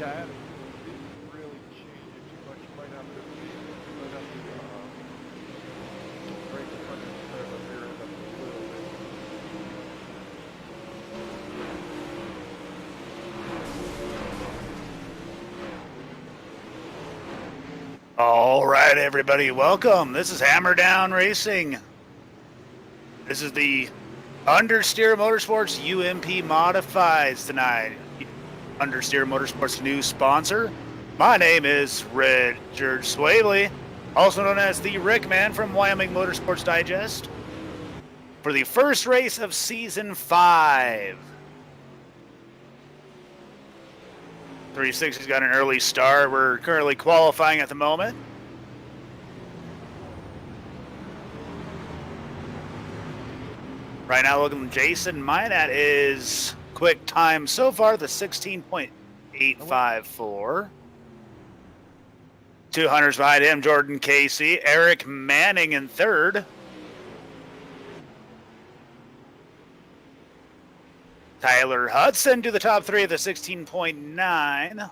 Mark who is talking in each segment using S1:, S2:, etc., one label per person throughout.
S1: Yeah, I didn't really change it too much. You might have to break the front end or the rear end up a little bit.
S2: All right, everybody, welcome. This is Hammer Down Racing. This is the Understeer Motorsports UMP Modifieds tonight. Understeer Motorsports' new sponsor. My name is Richard Swavely, also known as the Rick Man from Wyoming Motorsports Digest, for the first race of Season 5. 360's got an early start. We're currently qualifying at the moment. Right now, looking at Jason Minat is quick time so far, the 16.854. 200s behind him, Jordan Casey. Eric Manning in third. Tyler Hudson to the top three of the 16.9.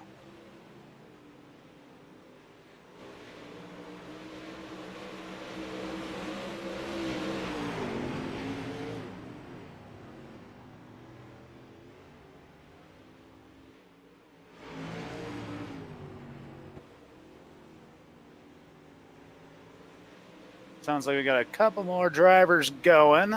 S2: Sounds like we got a couple more drivers going.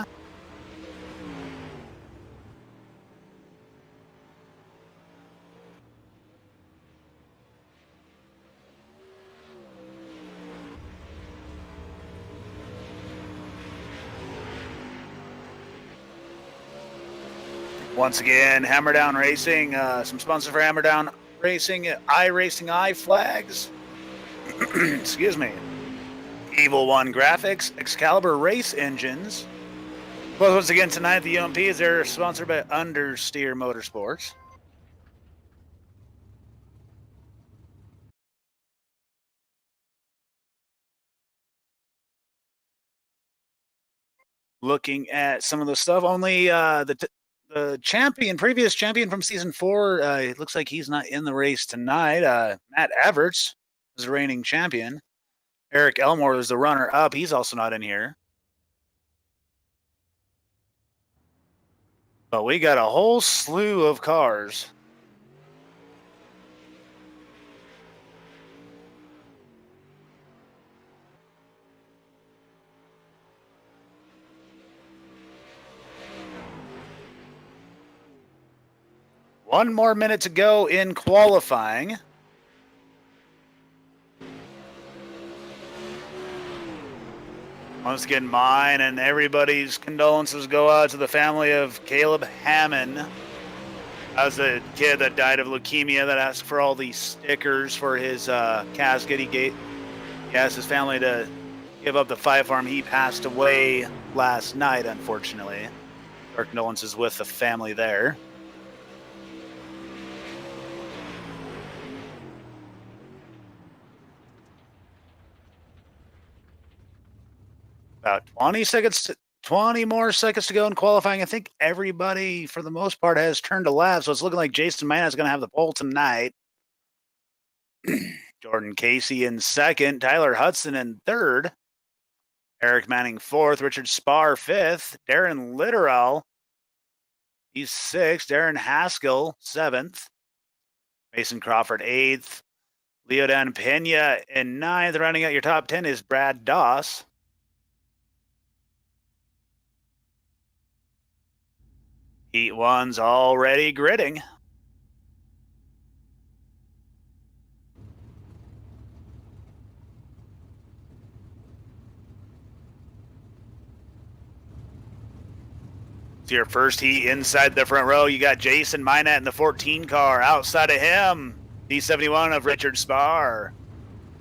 S2: Once again, Hammer Down Racing, some sponsors for Hammer Down Racing, Iracing flags. Excuse me. Evil One Graphics, Excalibur Race Engines. Well, once again, tonight the UMP is they're sponsored by Understeer Motorsports. Looking at some of the stuff, only the champion, previous champion from season 4, it looks like he's not in the race tonight. Matt Everts is the reigning champion. Eric Elmore is the runner-up. He's also not in here. But we got a whole slew of cars. One more minute to go in qualifying. Once again, mine and everybody's condolences go out to the family of Caleb Hammond. That was the kid that died of leukemia that asked for all these stickers for his casket. He asked his family to give up the firearm. He passed away last night, unfortunately. Our condolences with the family there. About 20 more seconds to go in qualifying. I think everybody, for the most part, has turned to lap, so it's looking like Jason Mann is going to have the pole tonight. Jordan Casey in second, Tyler Hudson in third, Eric Manning fourth, Richard Spar fifth, Darren Litterell, he's sixth, Darren Haskell seventh, Mason Crawford eighth, Leodan Pena in ninth. Rounding out your top 10 is Brad Doss. Heat one's already gridding. It's your first heat inside the front row. You got Jason Minat in the 14 car. Outside of him, D71 of Richard Spar.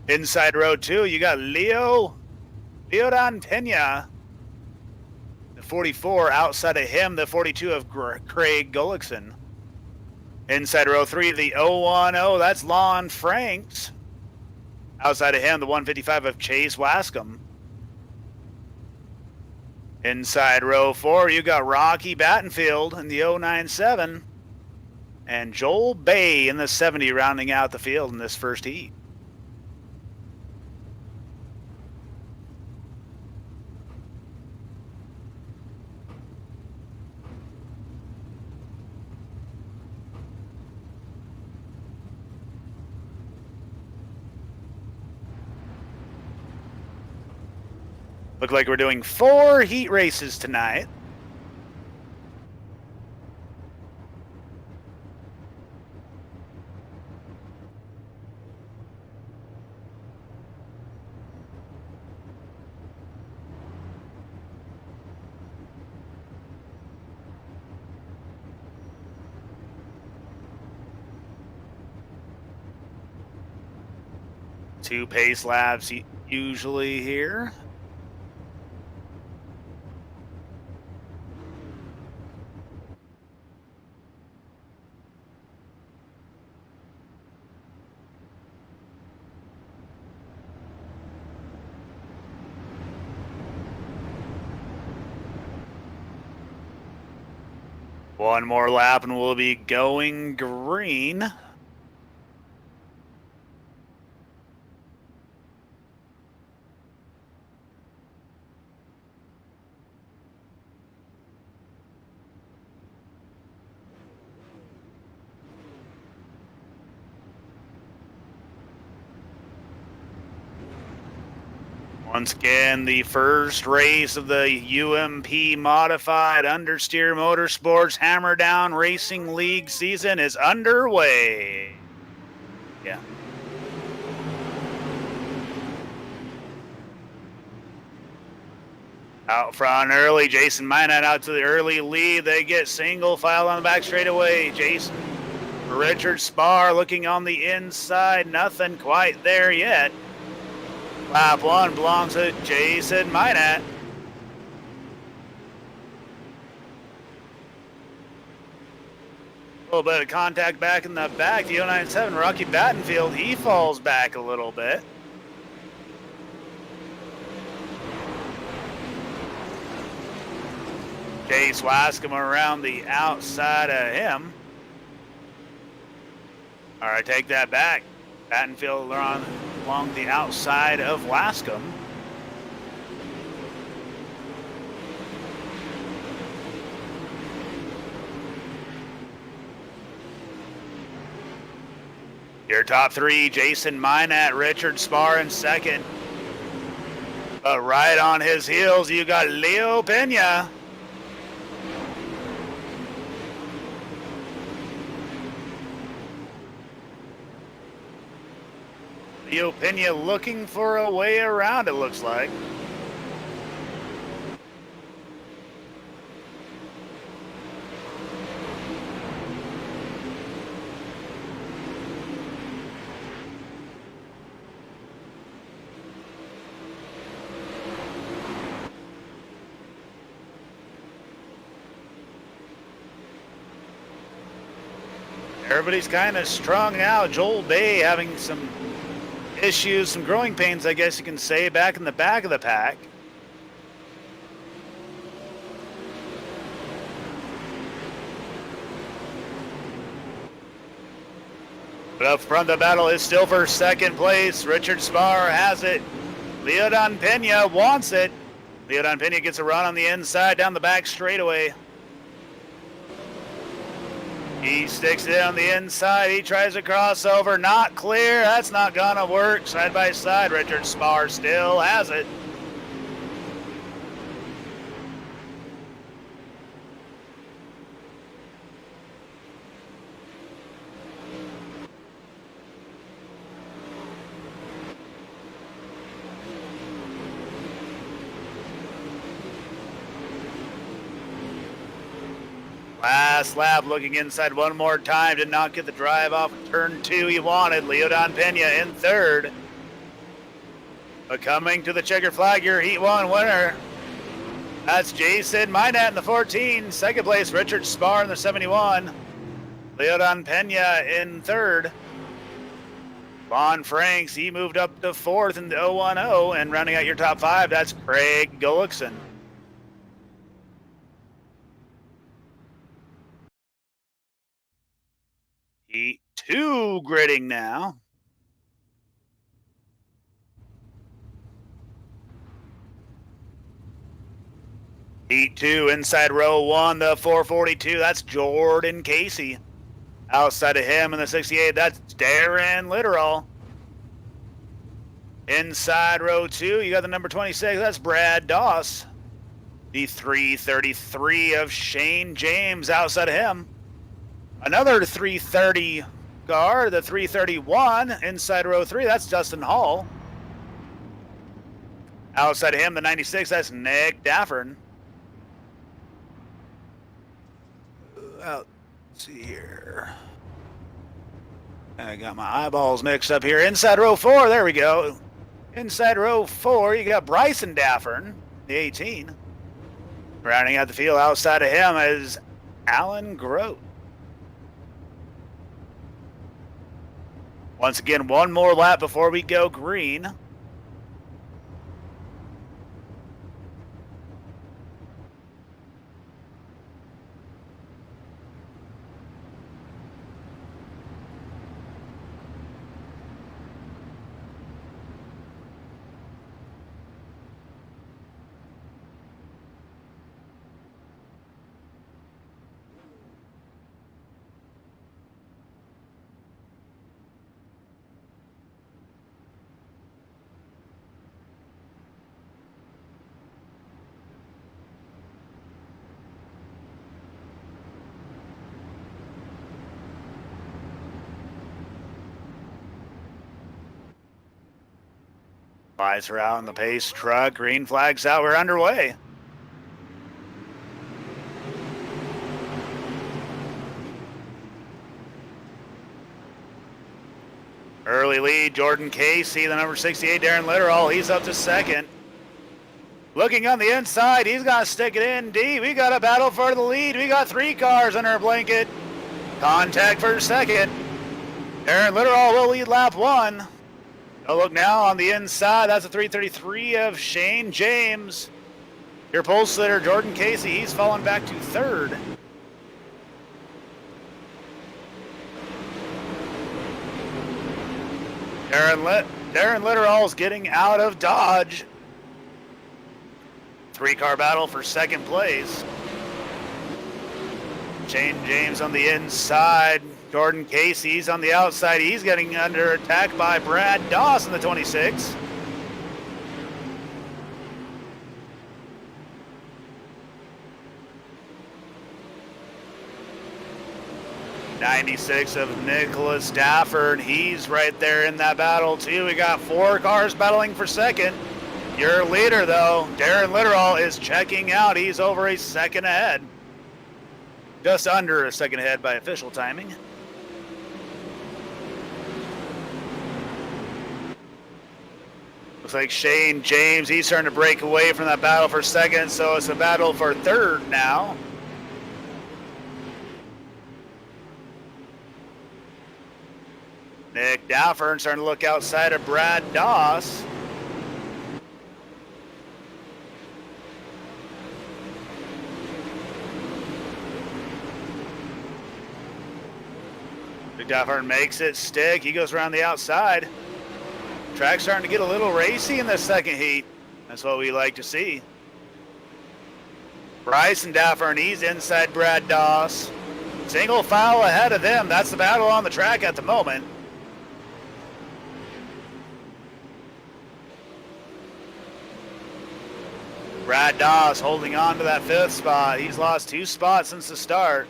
S2: Inside row 2, you got Leodan Pena, the 44. Outside of him, the 42 of Craig Gullickson. Inside row 3, the 010, that's Lon Franks. Outside of him, the 155 of Chase Wascom. Inside row 4, you got Rocky Battenfield in the 097. and Joel Bay in the 70 rounding out the field in this first heat. Look like we're doing 4 heat races tonight. Two pace laps usually here. One more lap and we'll be going green. Once again, the first race of the UMP Modified Understeer Motorsports Hammer Down Racing League season is underway. Yeah. Out front early, Jason Minot out to the early lead. They get single file on the back straightaway. Jason Richard Spar looking on the inside. Nothing quite there yet. Lap 1 belongs to Jason Minot. A little bit of contact back in the back. The 097 Rocky Battenfield, he falls back a little bit. Chase Wascom around the outside of him. All right, take that back. Battenfield along the outside of Wascom. Your top 3, Jason Minot, Richard Spar in second. But right on his heels, you got Leo Pena. Leo Pena looking for a way around, it looks like. Everybody's kind of strung out. Joel Bay having some issues, some growing pains, I guess you can say, back in the back of the pack. But up front, the battle is still for second place. Richard Spar has it. Leodon Pena wants it. Leodon Pena gets a run on the inside down the back straightaway. He sticks it on the inside. He tries a crossover. Not clear. That's not going to work. Side by side, Richard Spar still has it. Last lap, looking inside one more time. Did not get the drive off turn 2 he wanted. Leodon Pena in third. But coming to the checker flag, your Heat 1 winner. That's Jason Minot in the 14. Second place, Richard Spar in the 71. Leodon Pena in third. Vaughn Franks, he moved up to fourth in the 010. And rounding out your top 5, that's Craig Gullickson. 2 gridding now. Heat 2, inside row 1, the 442. That's Jordan Casey. Outside of him in the 68, that's Darren Littoral. Inside row 2, you got the number 26. That's Brad Doss. The 333 of Shane James outside of him. Another 330 car, the 331 inside row 3. That's Dustin Hall. Outside of him, the 96. That's Nick Daffern. Let's see here. I got my eyeballs mixed up here. Inside row 4, there we go. Inside row 4, you got Bryson Daffern, the 18. Rounding out the field outside of him is Alan Grote. Once again, one more lap before we go green. Lights are out on the pace truck. Green flags out. We're underway. Early lead, Jordan Casey, the number 68, Darren Littoral. He's up to second. Looking on the inside, he's got to stick it in deep. We got a battle for the lead. We got 3 cars under a blanket. Contact for second. Darren Littoral will lead lap 1. Oh, look now on the inside. That's a 333 of Shane James. Your pole sitter, Jordan Casey, he's fallen back to 3rd. Darren Littoral's getting out of Dodge. 3-car battle for 2nd place. Shane James on the inside. Jordan Casey's on the outside. He's getting under attack by Brad Doss in the 26. '96 of Nicholas Dafford. He's right there in that battle too. We got 4 cars battling for 2nd. Your leader though, Darren Littoral, is checking out. He's over a 2nd ahead. Just under a 2nd ahead by official timing. Looks like Shane James, he's starting to break away from that battle for 2nd, so it's a battle for 3rd now. Nick Daffern starting to look outside of Brad Doss. Nick Daffern makes it stick. He goes around the outside. Track's starting to get a little racy in the 2nd heat. That's what we like to see. Bryson Daffern, he's inside Brad Doss. Single file ahead of them. That's the battle on the track at the moment. Brad Doss holding on to that 5th spot. He's lost 2 spots since the start.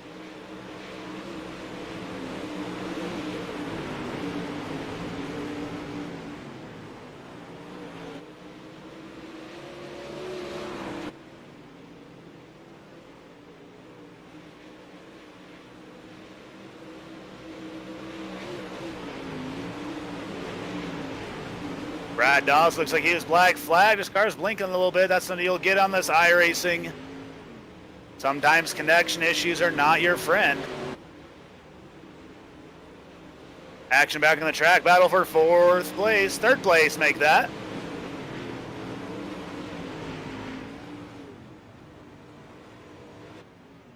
S2: Brad Doss looks like he was black flagged. His car's blinking a little bit. That's something you'll get on this iRacing. Sometimes connection issues are not your friend. Action back on the track. Battle for 4th place. 3rd place, make that.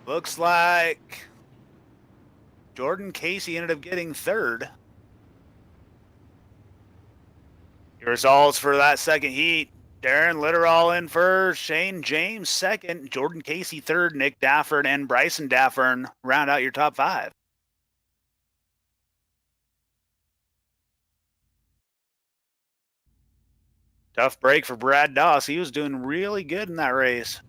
S2: Looks like Jordan Casey ended up getting third. Your results for that second heat. Darren Litterall in first, Shane James second, Jordan Casey third, Nick Daffern and Bryson Daffern round out your top 5. Tough break for Brad Doss. He was doing really good in that race.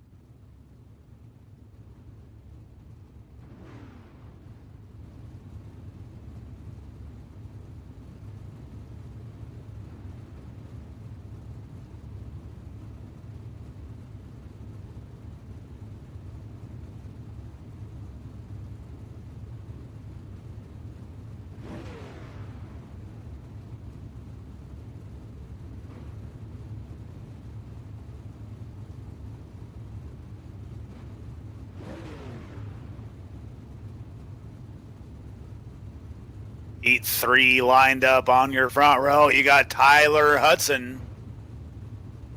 S2: Heat 3 lined up on your front row. You got Tyler Hudson.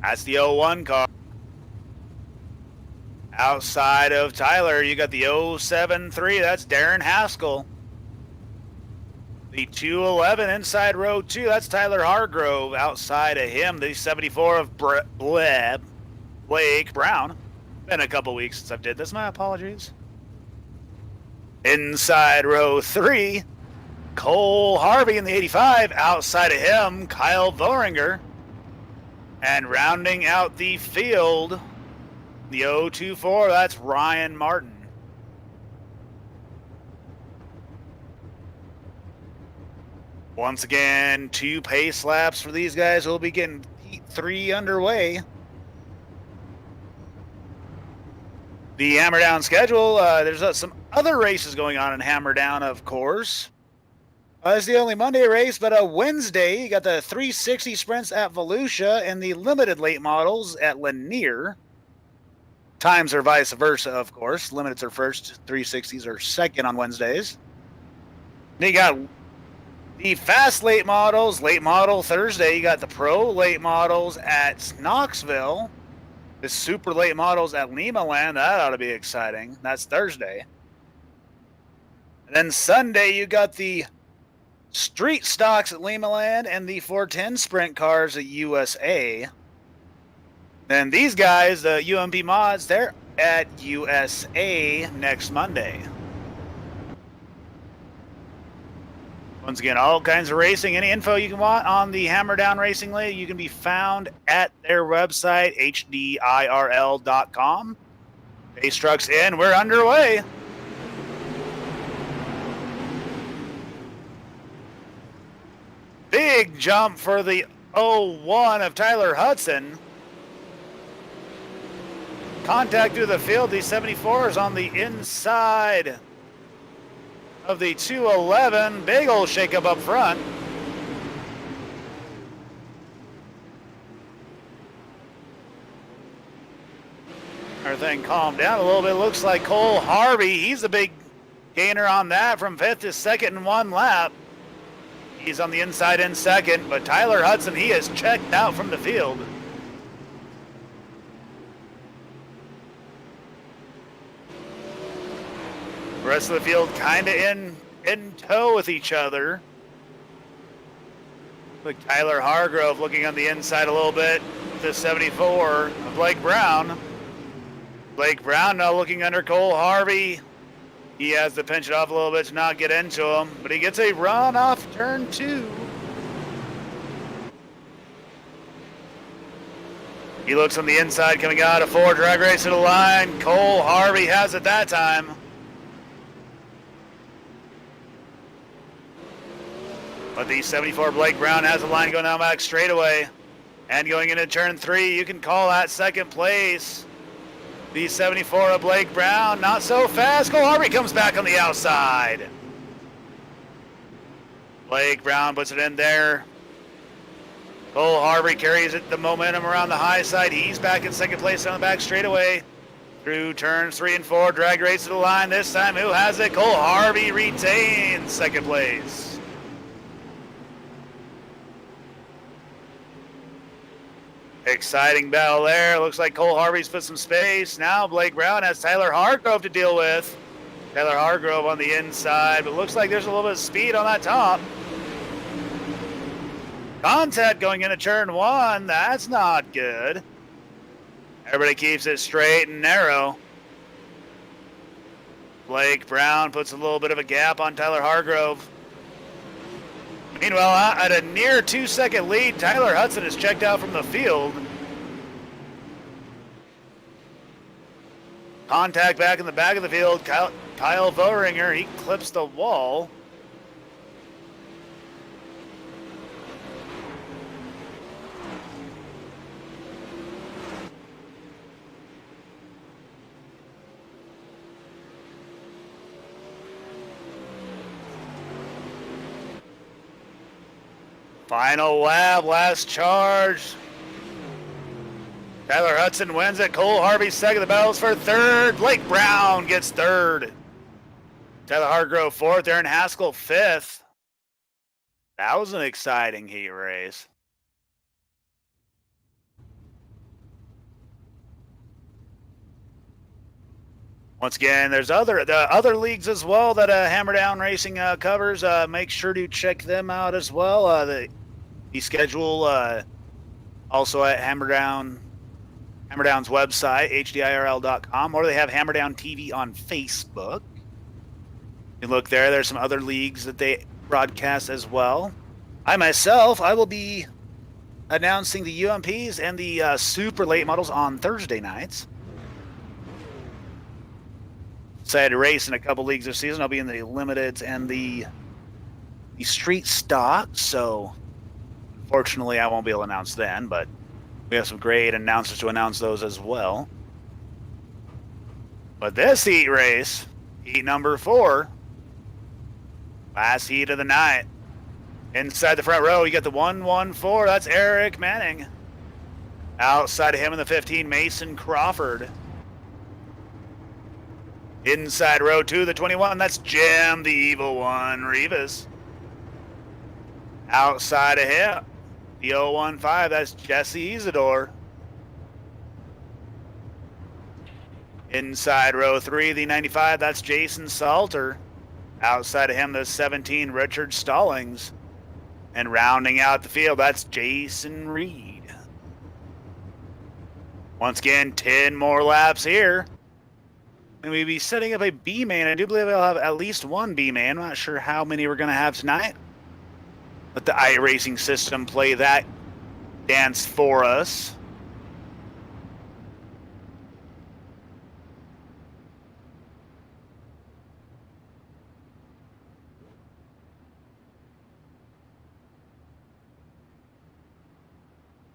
S2: That's the 01 car. Outside of Tyler, you got the 073. That's Darren Haskell. The 211 inside row 2. That's Tyler Hargrove. Outside of him, the 74 of Blake Brown. Been a couple weeks since I've did this. My apologies. Inside row 3, Cole Harvey in the 85. Outside of him, Kyle Voringer. And rounding out the field, the 024, that's Ryan Martin. Once again, 2 pace laps for these guys. We'll be getting heat 3 underway. The Hammerdown schedule, there's some other races going on in Hammerdown, of course. It's the only Monday race, but a Wednesday, you got the 360 sprints at Volusia and the limited late models at Lanier. Times are vice versa, of course. Limiteds are first, 360s are second on Wednesdays. Then you got the fast late models, late model Thursday. You got the pro late models at Knoxville. The super late models at Lima Land. That ought to be exciting. That's Thursday. And then Sunday, you got the street stocks at Lima Land and the 410 sprint cars at USA. Then these guys, the UMP mods, they're at USA next Monday. Once again, all kinds of racing. Any info you can want on the Hammerdown Racing League, you can be found at their website, hdirl.com. Base trucks in. We're underway. Big jump for the 01 of Tyler Hudson. Contact through the field. The 74 is on the inside of the 211. Big old shakeup up front. Everything calmed down a little bit. Looks like Cole Harvey, he's the big gainer on that from 5th to 2nd in 1 lap. He's on the inside in 2nd, but Tyler Hudson, he is checked out from the field. The rest of the field kind of in tow with each other. Look, Tyler Hargrove looking on the inside a little bit to 74 of Blake Brown. Blake Brown now looking under Cole Harvey. He has to pinch it off a little bit to not get into him, but he gets a run off turn 2. He looks on the inside coming out of 4, drag race to the line. Cole Harvey has it that time. But the 74 Blake Brown has the line going down back straightaway. And going into turn 3, you can call that 2nd place. The 74 of Blake Brown, not so fast. Cole Harvey comes back on the outside. Blake Brown puts it in there. Cole Harvey carries it, the momentum around the high side. He's back in 2nd place on the back straightaway. Through turns 3 and 4, drag race to the line. This time, who has it? Cole Harvey retains 2nd place. Exciting battle there. Looks like Cole Harvey's put some space. Now Blake Brown has Tyler Hargrove to deal with. Taylor Hargrove on the inside, but looks like there's a little bit of speed on that top. Contact going into turn one. That's not good. Everybody keeps it straight and narrow. Blake Brown puts a little bit of a gap on Tyler Hargrove. Meanwhile, at a near 2-second lead, Tyler Hudson is checked out from the field. Contact back in the back of the field. Kyle Vohringer, he clips the wall. Final lap, last charge. Tyler Hudson wins it. Cole Harvey second. The battle's for third. Blake Brown gets third. Tyler Hargrove fourth. Aaron Haskell fifth. That was an exciting heat race. Once again, there's other leagues as well that Hammer Down Racing covers. Make sure to check them out as well. The schedule also at Hammerdown's website, hdirl.com, or they have Hammerdown TV on Facebook. You can look there. There's some other leagues that they broadcast as well. I will be announcing the UMPs and the super late models on Thursday nights. Decided to race in a couple leagues this season. I'll be in the limiteds and the street stock, so unfortunately I won't be able to announce then, but we have some great announcers to announce those as well. But this heat race, heat number 4, last heat of the night. Inside the front row, you got the 114. That's Eric Manning. Outside of him in the 15, Mason Crawford. Inside row 2, the 21, that's Jim, the Evil One, Rivas. Outside of him, the 015, that's Jesse Isidore. Inside row 3, the 95, that's Jason Salter. Outside of him, the 17, Richard Stallings. And rounding out the field, that's Jason Reed. Once again, 10 more laps here. And we'll be setting up a B-main. I do believe I'll have at least one B-main. I'm not sure how many we're going to have tonight. Let the iRacing system play that dance for us.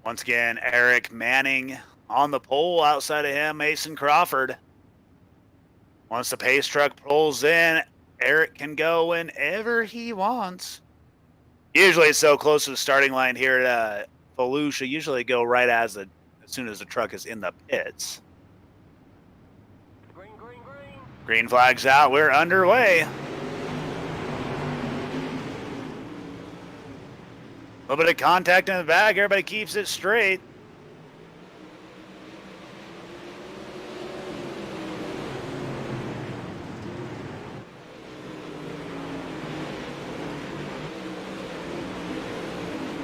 S2: Once again, Eric Manning on the pole. Outside of him, Mason Crawford. Once the pace truck pulls in, Eric can go whenever he wants. Usually it's so close to the starting line here at Volusia. Usually go right as soon as the truck is in the pits.
S3: Green, green, green.
S2: Green flag's out. We're underway. A little bit of contact in the back. Everybody keeps it straight.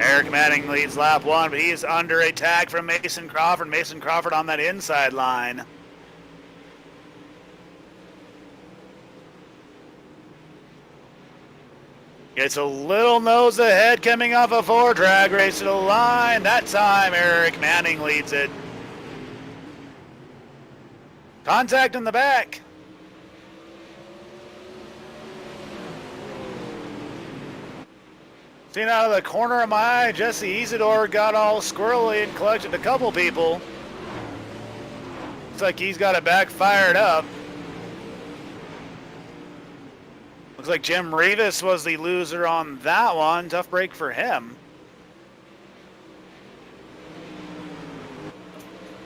S2: Eric Manning leads lap 1, but he is under attack from Mason Crawford. Mason Crawford on that inside line. Gets a little nose ahead coming off a 4 drag race to the line. That time, Eric Manning leads it. Contact in the back. Seen out of the corner of my eye, Jesse Isidore got all squirrely and collected a couple people. Looks like he's got it back fired up. Looks like Jim Rivas was the loser on that one. Tough break for him.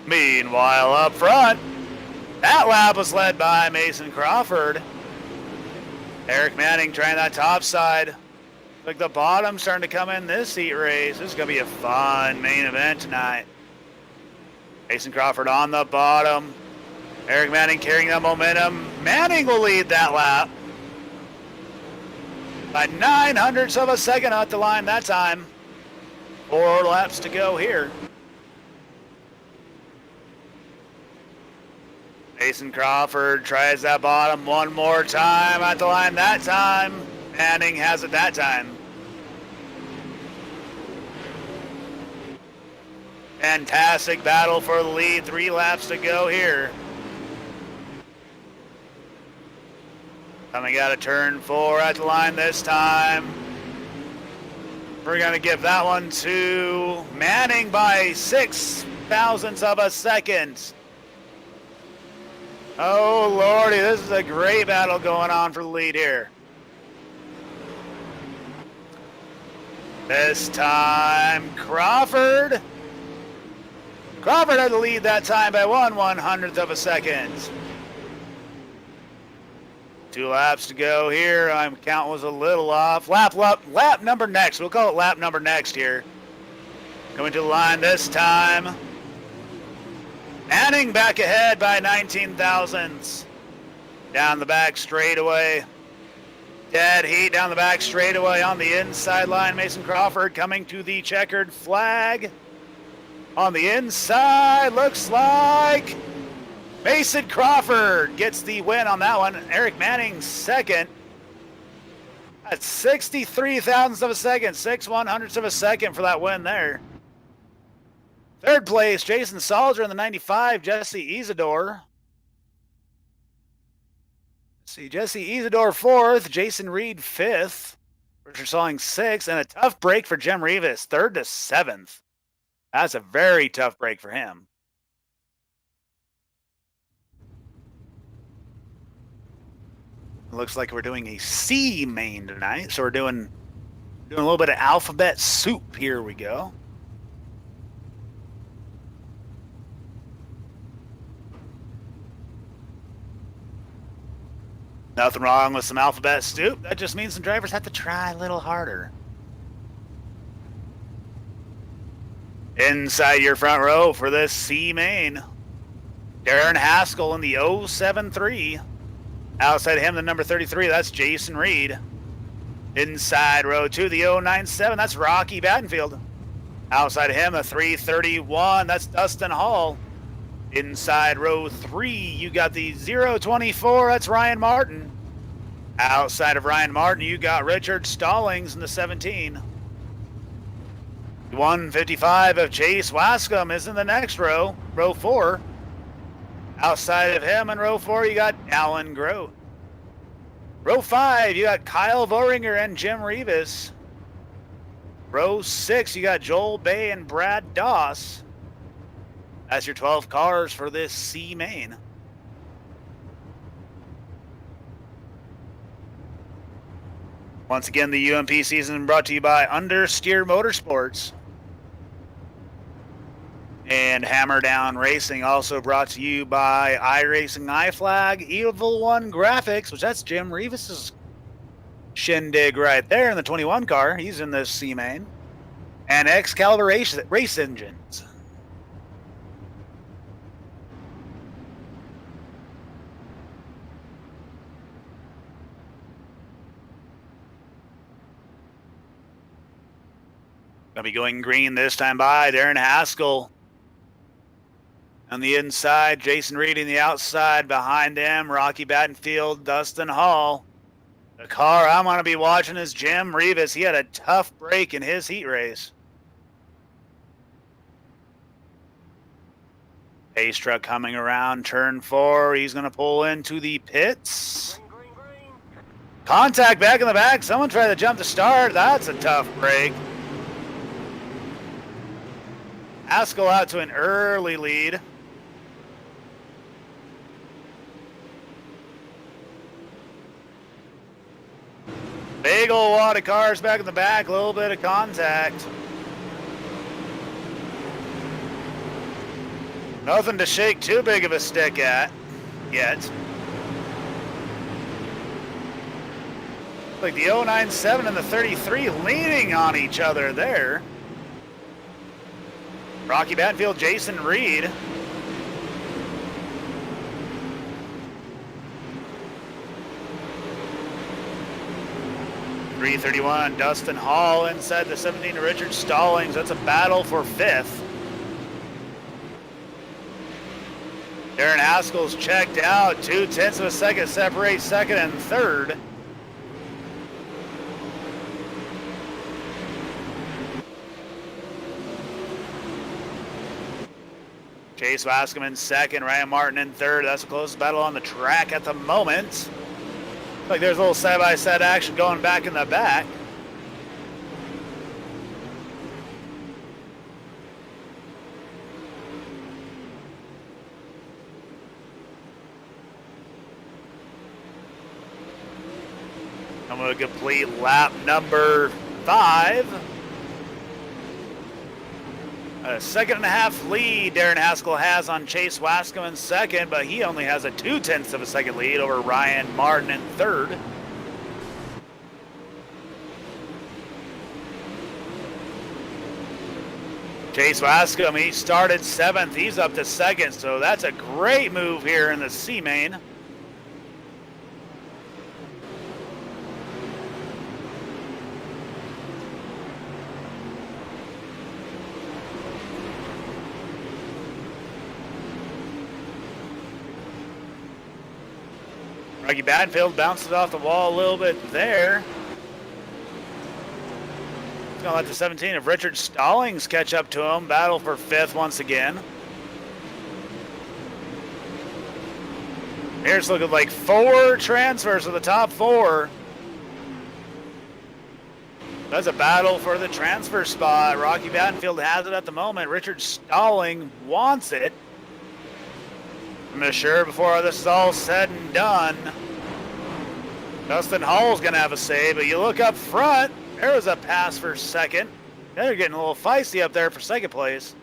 S2: Meanwhile, up front, that lap was led by Mason Crawford. Eric Manning trying that top side. Like the bottom starting to come in this heat race. This is going to be a fun main event tonight. Mason Crawford on the bottom. Eric Manning carrying that momentum. Manning will lead that lap by 900ths of a second at the line that time. 4 laps to go here. Mason Crawford tries that bottom one more time at the line that time. Manning has it that time. Fantastic battle for the lead. 3 laps to go here. Coming out of turn 4 at the line this time. We're going to give that one to Manning by 0.006 of a second. Oh, Lordy, this is a great battle going on for the lead here. This time, Crawford. Crawford had the lead that time by 1/100th of a second. 2 laps to go here. My count was a little off. Lap number next. We'll call it lap number next here. Coming to the line this time. Manning back ahead by 19 thousandths. Down the back straightaway. Dead heat down the back straightaway on the inside line. Mason Crawford coming to the checkered flag. On the inside, looks like Mason Crawford gets the win on that one. Eric Manning second. At 63 thousandths of a second, 6/100ths of a second for that win there. Third place, Jason Salzer in the 95, Jesse Isidore. Let's see, Jesse Isidore fourth, Jason Reed fifth, Richard Salling sixth, and a tough break for Jim Rivas, 3rd to 7th. That's a very tough break for him. Looks like we're doing a C main tonight, so we're doing a little bit of alphabet soup. Here we go. Nothing wrong with some alphabet soup. That just means some drivers have to try a little harder. Inside your front row for this C main, Darren Haskell in the 073. Outside him, the number 33, that's Jason Reed. Inside row 2, the 097, that's Rocky Battenfield. Outside of him, the 331, that's Dustin Hall. Inside row 3, you got the 024, that's Ryan Martin. Outside of Ryan Martin, you got Richard Stallings in the 17. 155 of Chase Wascom is in the next row, row 4. Outside of him in row 4, you got Alan Grote. Row 5, you got Kyle Voringer and Jim Rivas. Row 6, you got Joel Bay and Brad Doss. That's your 12 cars for this C main. Once again, the UMP season brought to you by Understeer Motorsports. And Hammer Down Racing, also brought to you by Iracing, iFlag, Evil One Graphics, which that's Jim Rivas' shindig right there in the 21 car. He's in this C main. And Excalibur Race Engines. Gonna be going green this time by Darren Haskell. On the inside, Jason Reed on the outside. Behind him, Rocky Battenfield, Dustin Hall. The car I'm going to be watching is Jim Rivas. He had a tough break in his heat race. Pace truck coming around turn 4. He's going to pull into the pits. Green. Contact back in the back. Someone tried to jump the start. That's a tough break. Haskell out to an early lead. Big old wad of cars back in the back, a little bit of contact. Nothing to shake too big of a stick at yet. Like the 097 and the 33 leaning on each other there. Rocky Battenfield, Jason Reed. 331, Dustin Hall inside the 17 of Richard Stallings. That's a battle for 5th. Darren Haskell's checked out. 0.2 of a second separate 2nd and 3rd. Chase Wascom in 2nd, Ryan Martin in 3rd. That's the closest battle on the track at the moment. Looks like there's a little side-by-side action going back in the back. I'm going to complete lap number 5. A 1.5 lead Darren Haskell has on Chase Wascom in 2nd, but he only has a 0.2 of a second lead over Ryan Martin in 3rd. Chase Wascom, he started 7th. He's up to 2nd, so that's a great move here in the C-Main. Rocky Badfield bounces off the wall a little bit there. He's going to let the 17 of Richard Stallings catch up to him. Battle for 5th once again. Here's looking like 4 transfers of the top 4. That's a battle for the transfer spot. Rocky Battenfield has it at the moment. Richard Stallings wants it. I'm not sure before this is all said and done. Dustin Hall's going to have a say, but you look up front, there was a pass for 2nd. They're getting a little feisty up there for 2nd place.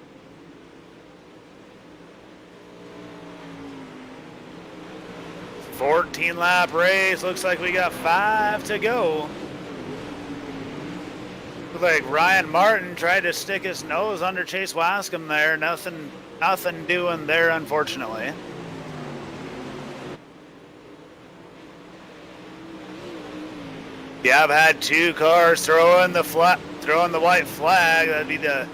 S2: It's a 14-lap race. Looks like we got 5 to go. Looks like Ryan Martin tried to stick his nose under Chase Wascom there. Nothing doing there, unfortunately. Yeah, I've had 2 cars throwing the white flag. That'd be the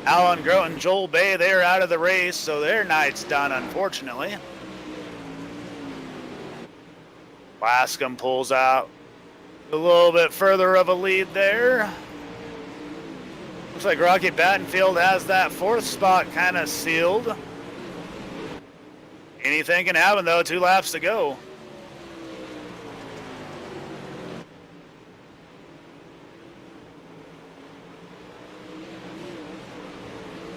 S2: Alan Grote and Joel Bay. They're out of the race, so their night's done, unfortunately. Wascom pulls out a little bit further of a lead there. Looks like Rocky Battenfield has that 4th spot kind of sealed. Anything can happen, though. 2 laps to go.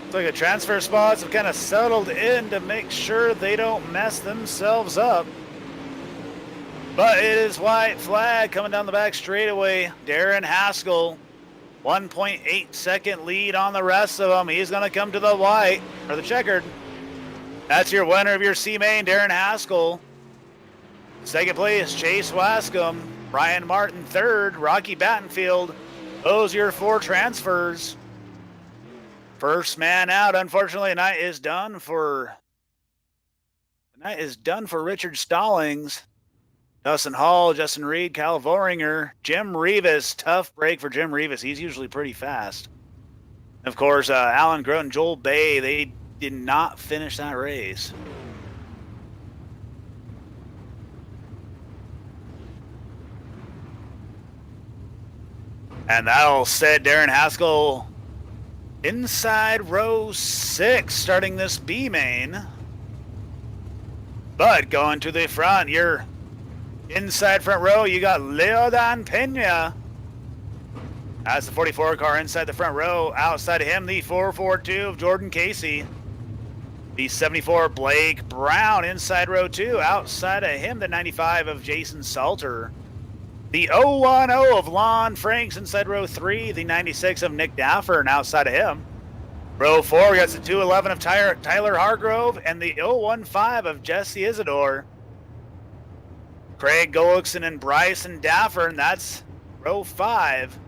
S2: Looks like the transfer spots have kind of settled in to make sure they don't mess themselves up. But it is white flag coming down the back straightaway. Darren Haskell, 1.8 second lead on the rest of them. He's going to come to the white, or the checkered. That's your winner of your C-Main, Darren Haskell. 2nd place, Chase Wascom. Ryan Martin 3rd. Rocky Battenfield. Those are your 4 transfers. First man out. Unfortunately, the night is done for Richard Stallings. Dustin Hall, Justin Reed, Kyle Voringer, Jim Rivas. Tough break for Jim Rivas. He's usually pretty fast. Of course, Alan Grote and Joel Bay, they did not finish that race. And that'll set Darren Haskell inside row 6 starting this B main. But going to the front, your inside front row, you got Leodan Pena. That's the 44 car inside the front row. Outside of him, the 442 of Jordan Casey. The 74 Blake Brown inside row 2. Outside of him, the 95 of Jason Salter. The 010 of Lon Franks inside row 3. The 96 of Nick Daffer, and outside of him, row 4, we got the 211 of Tyler Hargrove and the 015 of Jesse Isidore. Craig Gullickson and Bryson Daffer, and that's row 5.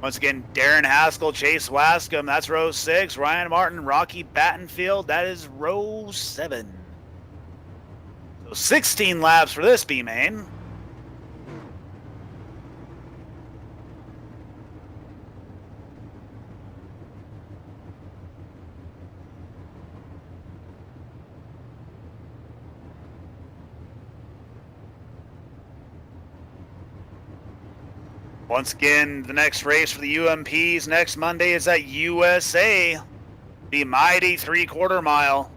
S2: Once again, Darren Haskell, Chase Wascom, that's row 6. Ryan Martin, Rocky Battenfield, that is row 7. So 16 laps for this B main. Once again, the next race for the UMPs next Monday is at USA, the mighty 3/4 mile.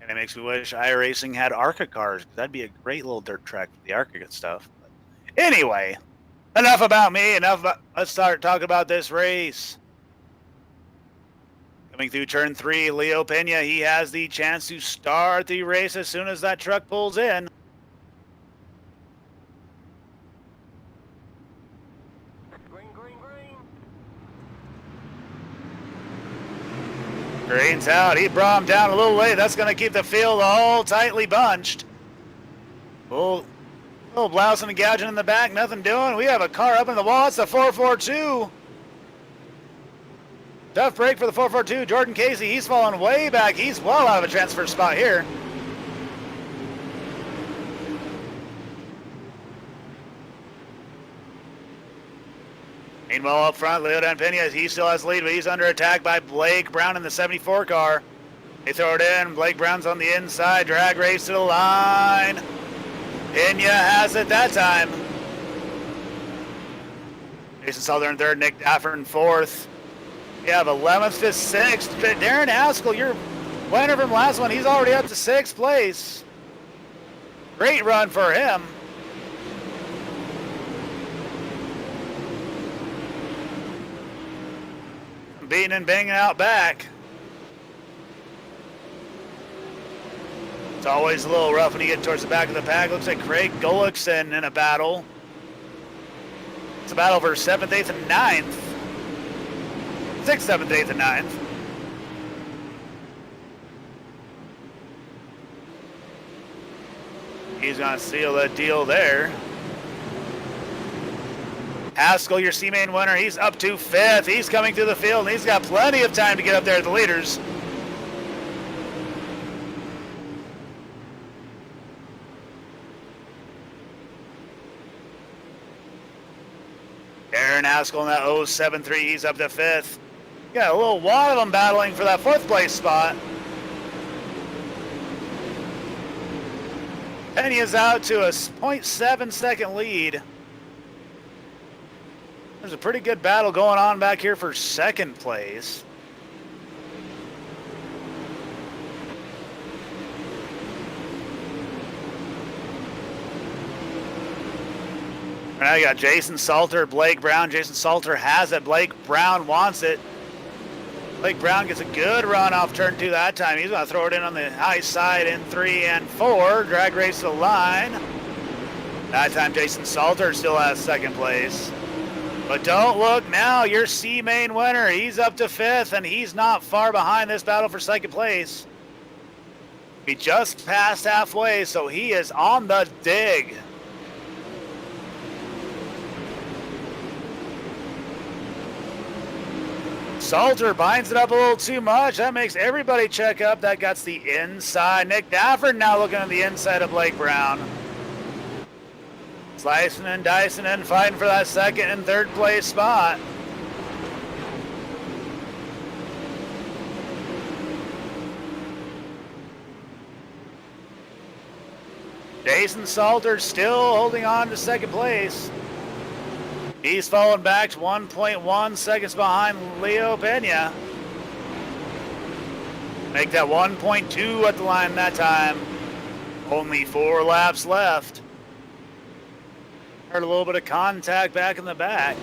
S2: And it makes me wish Iracing had ARCA cars, because that'd be a great little dirt track for the ARCA stuff. But anyway, enough about me. Let's start talking about this race. Coming through turn 3, Leo Pena, he has the chance to start the race as soon as that truck pulls in.
S1: Green, green, green.
S2: Green's out. He brought him down a little late. That's going to keep the field all tightly bunched. Little blousing and gouging in the back, nothing doing. We have a car up in the wall. It's the 442. Tough break for the 442. Jordan Casey, he's falling way back. He's well out of a transfer spot here. Meanwhile, up front, Leo Pena, he still has lead, but he's under attack by Blake Brown in the 74 car. They throw it in. Blake Brown's on the inside. Drag race to the line. Pena has it that time. Jason Salter in third, Nick Daffer in fourth. You have 11th to 6th. Darren Haskell, your winner from last one, he's already up to 6th place. Great run for him. Beating and banging out back. It's always a little rough when you get towards the back of the pack. Looks like Craig Gullickson in a battle. It's a battle for 7th, 8th, and 9th. 6th, 7th, 8th, and 9th. He's going to seal that deal there. Haskell, your C-Main winner, he's up to 5th. He's coming through the field, and he's got plenty of time to get up there at the leaders. Darren Haskell in that 073, he's up to 5th. Got a little wad of them battling for that 4th place spot. Penny is out to a 0.7 second lead. There's a pretty good battle going on back here for 2nd place. Now you got Jason Salter, Blake Brown. Jason Salter has it. Blake Brown wants it. Blake Brown gets a good run off turn 2 that time. He's going to throw it in on the high side in 3 and 4. Drag race to the line. That time Jason Salter still has 2nd place. But don't look now. Your C-Main winner, he's up to 5th, and he's not far behind this battle for 2nd place. He just passed halfway, so he is on the dig. Salter binds it up a little too much. That makes everybody check up. That gets the inside. Nick Dafford now looking at the inside of Blake Brown. Slicing and dicing and fighting for that 2nd and 3rd place spot. Jason Salter still holding on to 2nd place. He's fallen back to 1.1 seconds behind Leo Pena. Make that 1.2 at the line that time. Only 4 laps left. Heard a little bit of contact back in the back.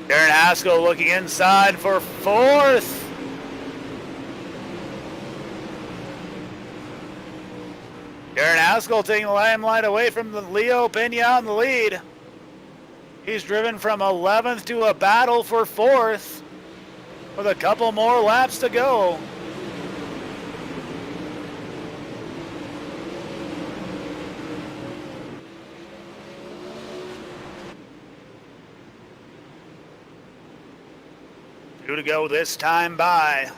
S2: Darren Haskell looking inside for 4th. Darren Haskell taking the limelight away from the Leo Pena in the lead. He's driven from 11th to a battle for 4th with a couple more laps to go. Two to go this time by.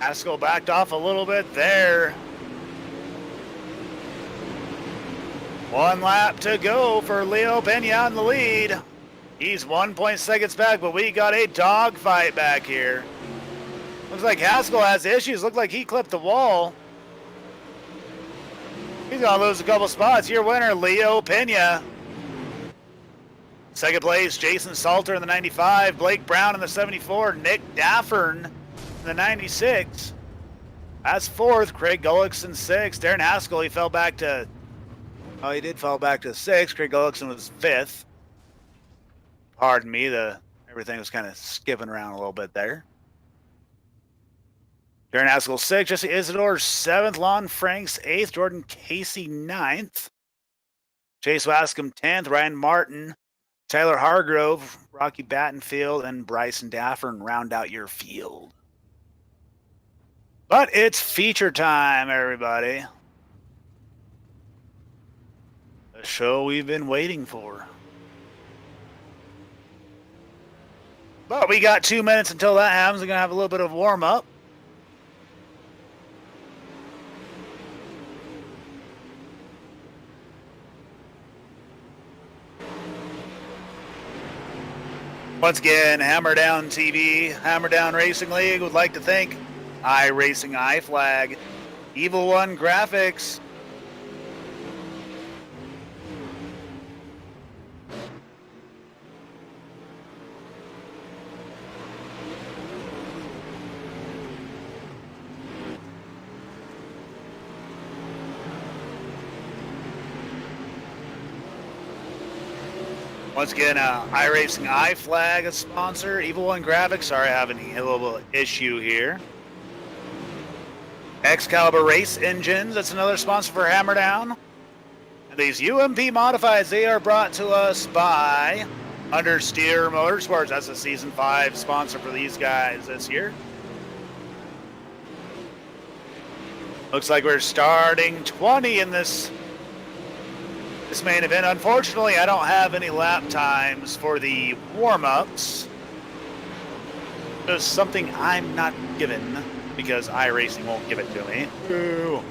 S2: Haskell backed off a little bit there. 1 lap to go for Leo Pena in the lead. He's 1 seconds back, but we got a dogfight back here. Looks like Haskell has issues. Looked like he clipped the wall. He's going to lose a couple spots. Your winner, Leo Pena. Second place, Jason Salter in the 95. Blake Brown in the 74. Nick Daffern in the 96. That's fourth. Craig Gullickson sixth. Darren Haskell, he fell back to... Oh, he did fall back to sixth. Craig Gullickson was fifth. Pardon me, everything was kind of skipping around a little bit there. Darren Haskell sixth. Jesse Isidore seventh. Lon Franks eighth. Jordan Casey ninth. Chase Wascom 10th. Ryan Martin, Tyler Hargrove, Rocky Battenfield, and Bryson Daffern round out your field. But it's feature time, everybody. The show we've been waiting for. But we got 2 minutes until that happens. We're going to have a little bit of warm-up. Once again, Hammer Down TV, Hammer Down Racing League would like to thank Iracing iFlag, Evil One Graphics, once again, Iracing iFlag, a sponsor. Evil One Graphics. Sorry, I have a little issue here. Excalibur Race Engines. That's another sponsor for Hammer Down. And these UMP Modifieds, they are brought to us by Understeer Motorsports. That's a Season 5 sponsor for these guys this year. Looks like we're starting 20 in this main event. Unfortunately, I don't have any lap times for the warm-ups. It's something I'm not given because iRacing won't give it to me. Ooh.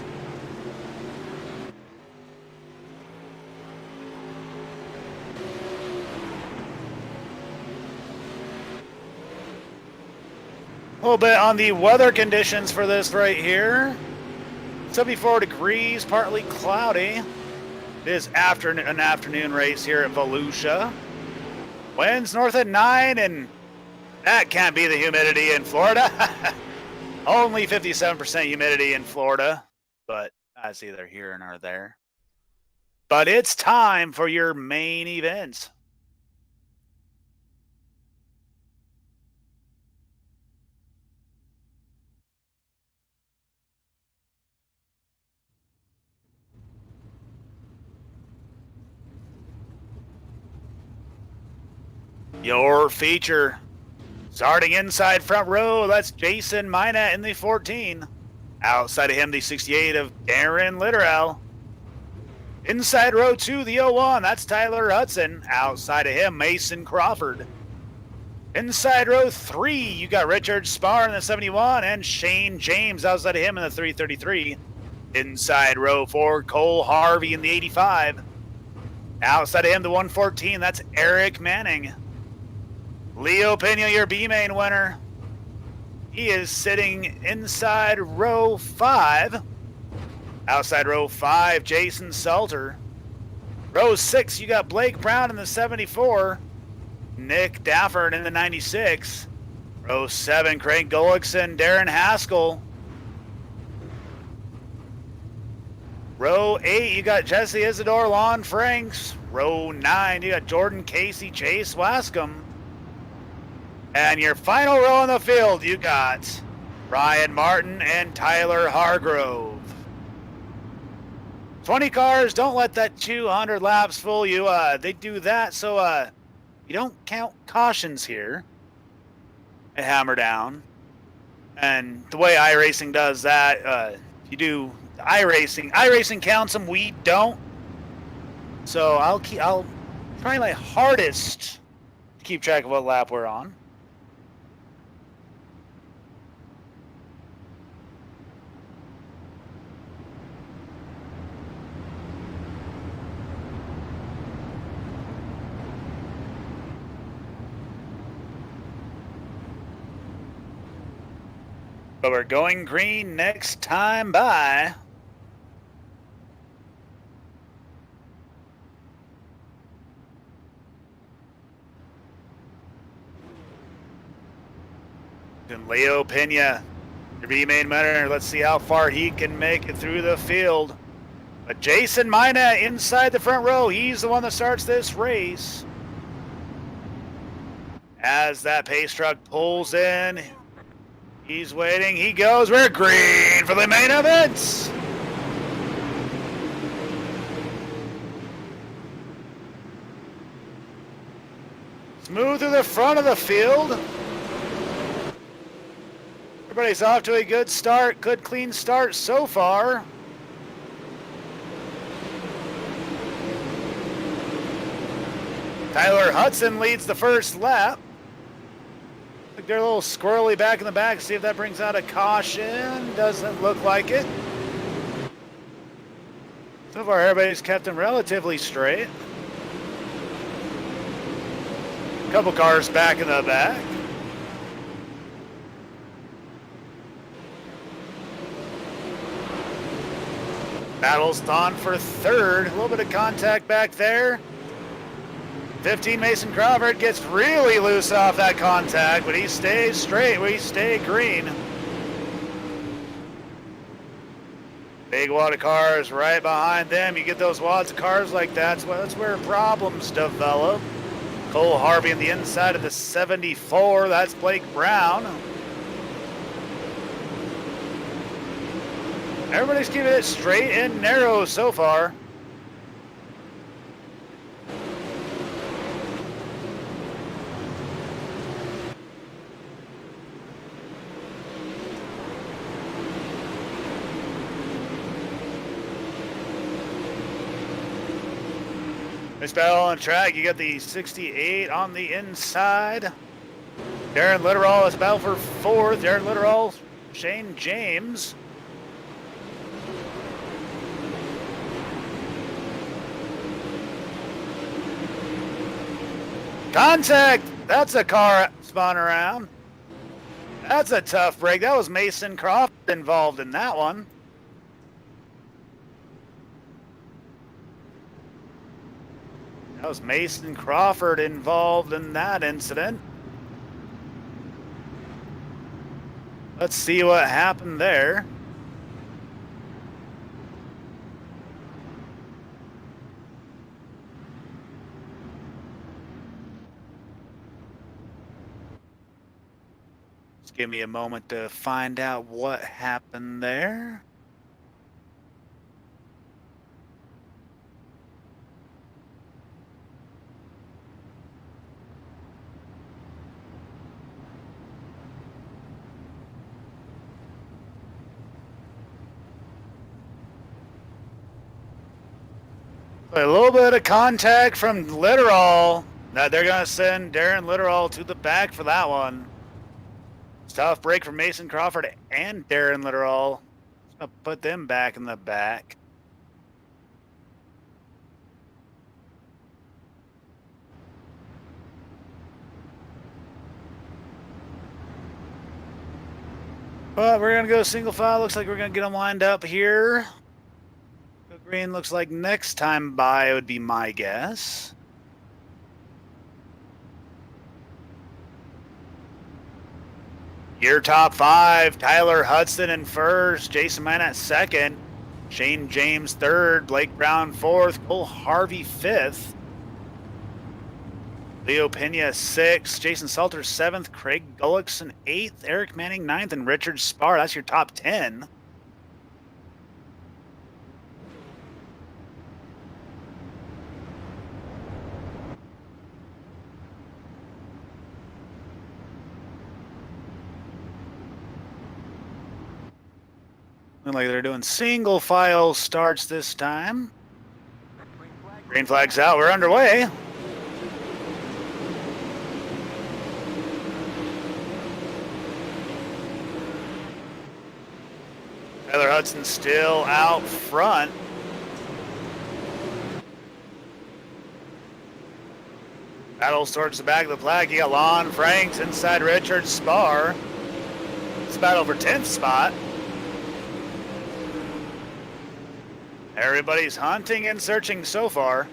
S2: A little bit on the weather conditions for this right here. 74 degrees, partly cloudy. It is an afternoon race here at Volusia. Winds north at 9, and that can't be the humidity in Florida. Only 57% humidity in Florida, but that's either here or there. But it's time for your main event. Your feature, starting inside front row, that's Jason Minette in the 14. Outside of him, the 68 of Darren Litterell. Inside row 2, the 01, that's Tyler Hudson. Outside of him, Mason Crawford. Inside row 3, you got Richard Spar in the 71 and Shane James outside of him in the 333. Inside row 4, Cole Harvey in the 85. Outside of him, the 114, that's Eric Manning. Leo Pena, your B-main winner. He is sitting inside row 5. Outside row 5, Jason Salter. Row 6, you got Blake Brown in the 74. Nick Daffern in the 96. Row 7, Craig Gullickson, Darren Haskell. Row 8, you got Jesse Isidore, Lon Franks. Row 9, you got Jordan Casey, Chase Wascom. And your final row on the field, you got Ryan Martin and Tyler Hargrove. 20 cars, don't let that 200 laps fool you. They do that so you don't count cautions here at Hammer Down. And the way iRacing does that, you do iRacing counts them, we don't. So I'll try my hardest to keep track of what lap we're on. But we're going green next time by. And Leo Pena, your B-main winner. Let's see how far he can make it through the field. But Jason Mina inside the front row. He's the one that starts this race. As that pace truck pulls in, he's waiting. He goes. We're green for the main events. Smooth through the front of the field. Everybody's off to a good start, good clean start so far. Tyler Hudson leads the first lap. Look, they're a little squirrely back in the back. See if that brings out a caution. Doesn't look like it. So far, everybody's kept them relatively straight. A couple cars back in the back. Battles on for third. A little bit of contact back there. 15 Mason Crawford gets really loose off that contact, but he stays straight. We stay green. Big wad of cars right behind them. You get those wads of cars like that. That's where problems develop. Cole Harvey on the inside of the 74. That's Blake Brown. Everybody's keeping it straight and narrow so far. Nice battle on track. You got the 68 on the inside. Darren Litterall is battle for fourth. Darren Litterall, Shane James. Contact! That's a car spun around. That's a tough break. That was Mason Crawford involved in that one. That was Mason Crawford involved in that incident. Let's see what happened there. Just give me a moment to find out what happened there. A little bit of contact from Litterall. Now they're going to send Darren Litterall to the back for that one. Tough break from Mason Crawford and Darren Litterall. Just going to put them back in the back. But we're going to go single file. Looks like we're going to get them lined up here. Green looks like next time by would be my guess. Your top five: Tyler Hudson in first, Jason Minot second, Shane James third, Blake Brown fourth, Cole Harvey fifth, Leo Pena sixth, Jason Salter seventh, Craig Gullickson eighth, Eric Manning ninth, and Richard Spar. That's your top 10. Looking like they're doing single file starts this time. Green flag's out. We're underway. Tyler Hudson still out front. Battles towards the back of the flag. You got Lon Franks inside Richard Spar. a battle for 10th spot. Everybody's hunting and searching so far.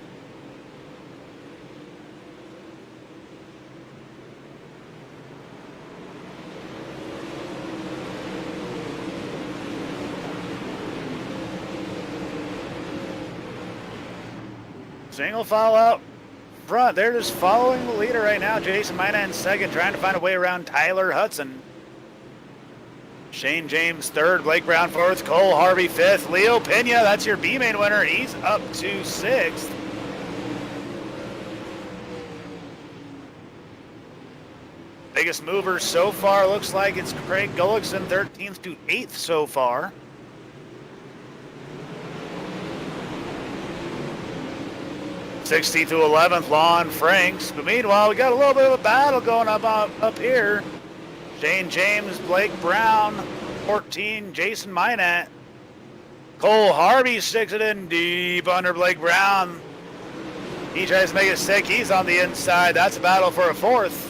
S2: Single file out front. They're just following the leader right now. Jason Mina in second, trying to find a way around Tyler Hudson. Shane James third, Blake Brown fourth, Cole Harvey fifth, Leo Pena, that's your B-main winner. He's up to sixth. Biggest mover so far looks like it's Craig Gullickson, 13th to 8th so far. '60th to 11th, Lon Franks. But meanwhile, we got a little bit of a battle going up here. Shane James, Blake Brown, 14, Jason Minat. Cole Harvey sticks it in deep under Blake Brown. He tries to make it stick. He's on the inside. That's a battle for a fourth.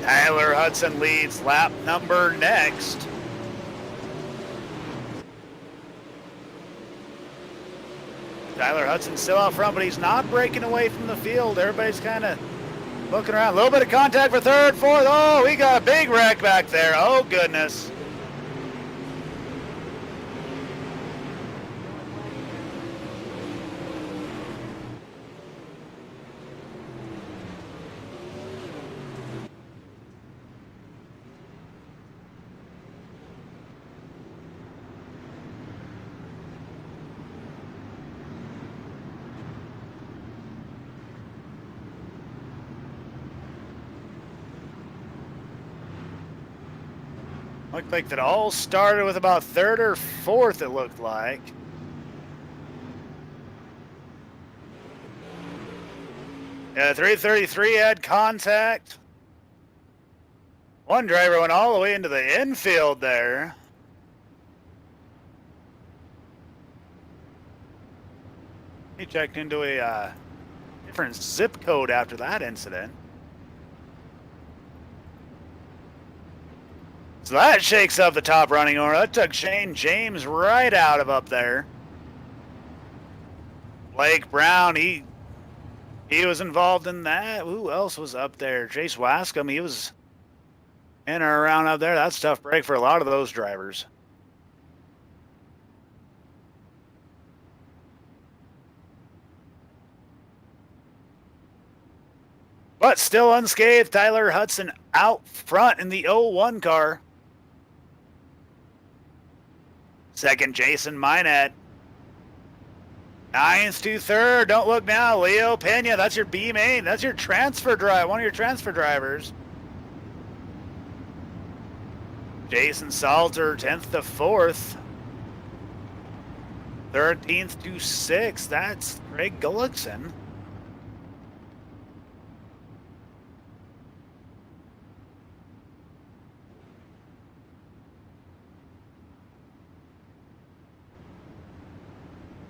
S2: Tyler Hudson leads lap number next. Tyler Hudson still out front, but he's not breaking away from the field. Everybody's kind of looking around. A little bit of contact for third, fourth. Oh, we got a big wreck back there. Oh, goodness. Looked like that all started with about third or fourth, it looked like. Yeah, 333 had contact. One driver went all the way into the infield there. He checked into a different zip code after that incident. So that shakes up the top running order. That took Shane James right out of up there. Blake Brown, he was involved in that. Who else was up there? Chase Wascom, he was in or around up there. That's a tough break for a lot of those drivers. But still unscathed, Tyler Hudson out front in the 01 car. Second, Jason Minat. Ninth to third. Don't look now. Leo Pena. That's your B main. That's your transfer drive. One of your transfer drivers. Jason Salter, 10th to 4th. 13th to 6th. That's Craig Gullickson.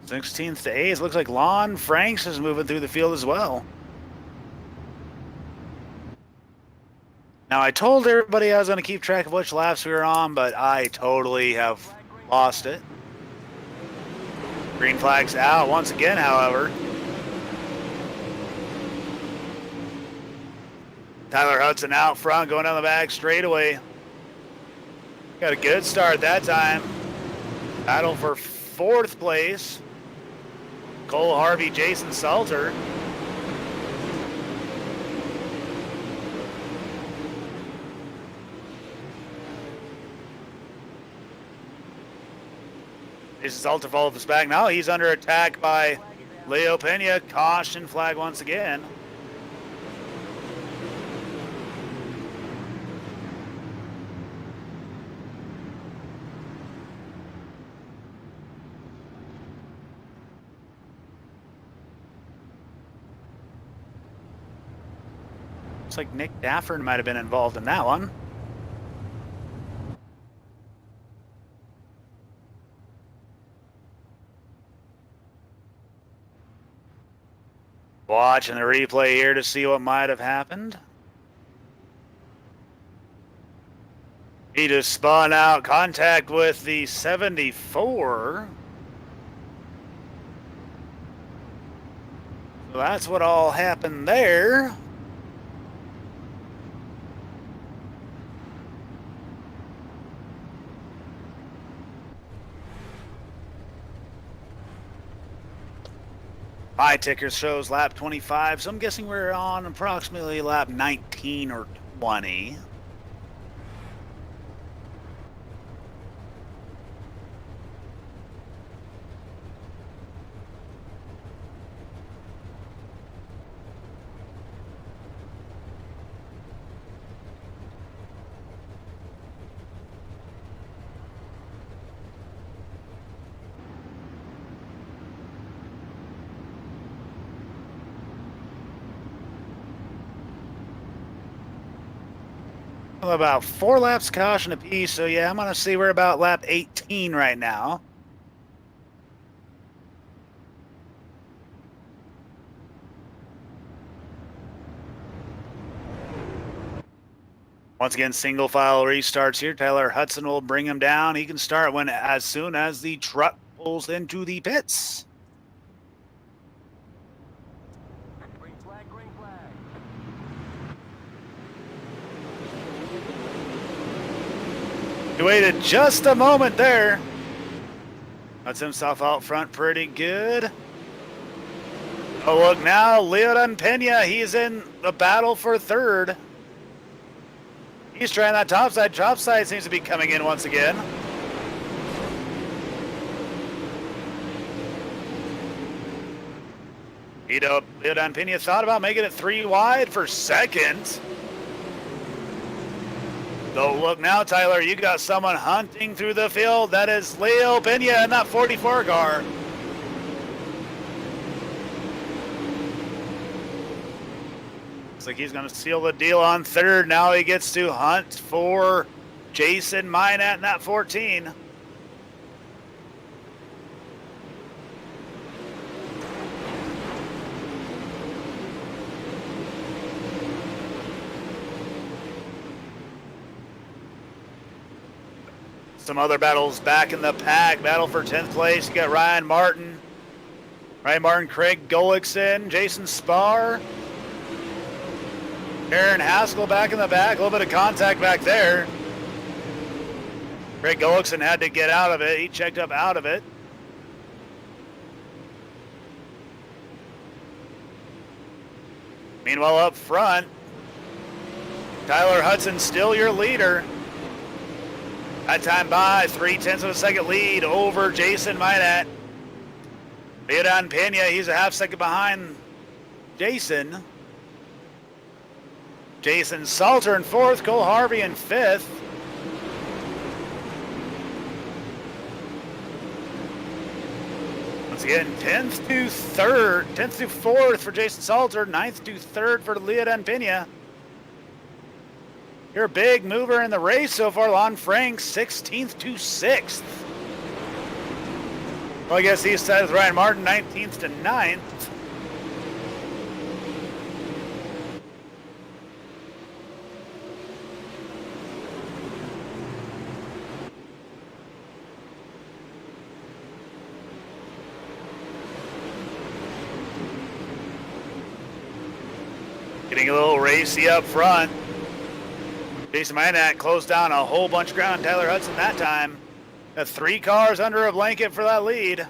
S2: Sixteenth to 8th. Looks like Lon Franks is moving through the field as well. Now, I told everybody I was going to keep track of which laps we were on, but I totally have lost it. Green flag's out once again, however. Tyler Hudson out front, going down the back straightaway. Got a good start that time. Battle for 4th place. Cole Harvey, Jason Salter. Jason Salter follows us back. Now he's under attack by Leo Pena. Caution flag once again. Looks like Nick Dafford might have been involved in that one. Watching the replay here to see what might have happened. He just spun out, contact with the 74. So that's what all happened there. My ticker shows lap 25, so I'm guessing we're on approximately lap 19 or 20. Well, about 4 laps caution apiece, so yeah, I'm going to see we're about lap 18 right now. Once again, single file restarts here. Tyler Hudson will bring him down. He can start as soon as the truck pulls into the pits.
S3: Green flag, green flag.
S2: He waited just a moment there. Cuts himself out front pretty good. Oh, look now, Leon Pena, he's in the battle for third. He's trying that topside. Topside seems to be coming in once again. Leon Pena thought about making it 3 wide for second. So look now, Tyler, you got someone hunting through the field. That is Leo Pena in that 44 car. Looks like he's going to seal the deal on third. Now he gets to hunt for Jason Minat in that 14. Some other battles back in the pack. Battle for 10th place. You got Ryan Martin, Craig Gullickson, Jason Spar, Aaron Haskell back in the back. A little bit of contact back there. Craig Gullickson had to get out of it. He checked up out of it. Meanwhile, up front, Tyler Hudson still your leader. That time by 0.3 of a second lead over Jason Minat. Leon Pena, he's a half second behind Jason. Jason Salter in fourth, Cole Harvey in fifth. Once again, 10th to fourth for Jason Salter, 9th to third for Leon Pena. You're a big mover in the race so far, Lon Frank, 16th to 6th. Well, I guess east side with Ryan Martin, 19th to 9th. Getting a little racy up front. Jason Minat closed down a whole bunch of ground. Tyler Hudson that time. Got 3 cars under a blanket for that lead.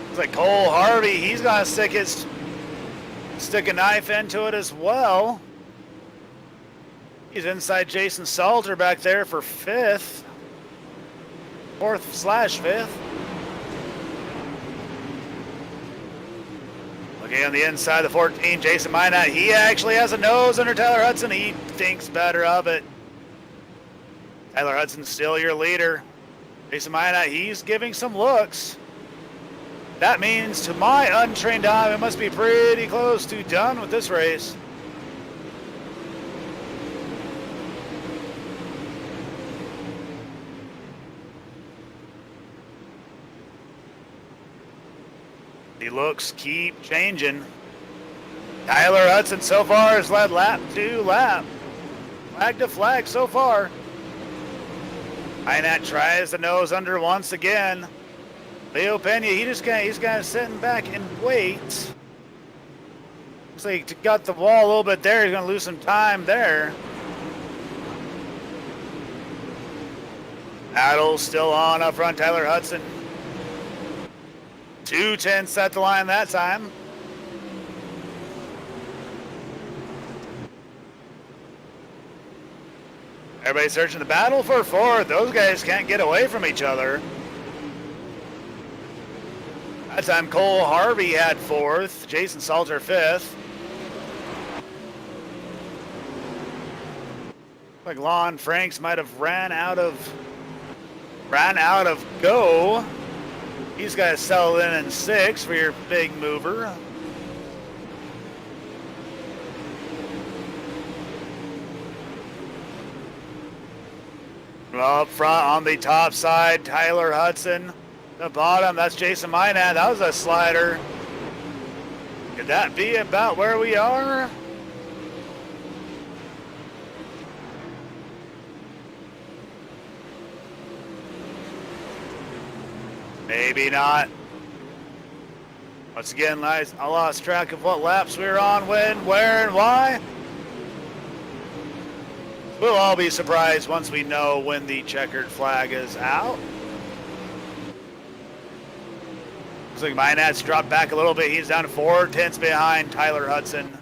S2: Looks like Cole Harvey, he's gonna stick a knife into it as well. He's inside Jason Salter back there for 5th. 4th/5th. Okay, on the inside, the 14, Jason Minat, he actually has a nose under Tyler Hudson. He thinks better of it. Tyler Hudson's still your leader. Jason Minat, he's giving some looks. That means, to my untrained eye, it must be pretty close to done with this race. looks keep changing. Tyler Hudson so far has led lap to lap. Flag to flag so far. Inat tries to nose under once again. Leo Pena, he's kind of sitting back and wait. Looks like he got the wall a little bit there. He's going to lose some time there. Battle still on up front. Tyler Hudson. 2:10 at the line that time. Everybody searching the battle for fourth. Those guys can't get away from each other. That time Cole Harvey had fourth. Jason Salter fifth. Like Lon Franks might have ran out of go. He's got to settle in sixth for your big mover. Up front on the top side, Tyler Hudson. The bottom, that's Jason Minat. That was a slider. Could that be about where we are? Maybe not. Once again, I lost track of what laps we were on, when, where, and why. We'll all be surprised once we know when the checkered flag is out. Looks like Minat's dropped back a little bit. He's down to 4/10 behind Tyler Hudson.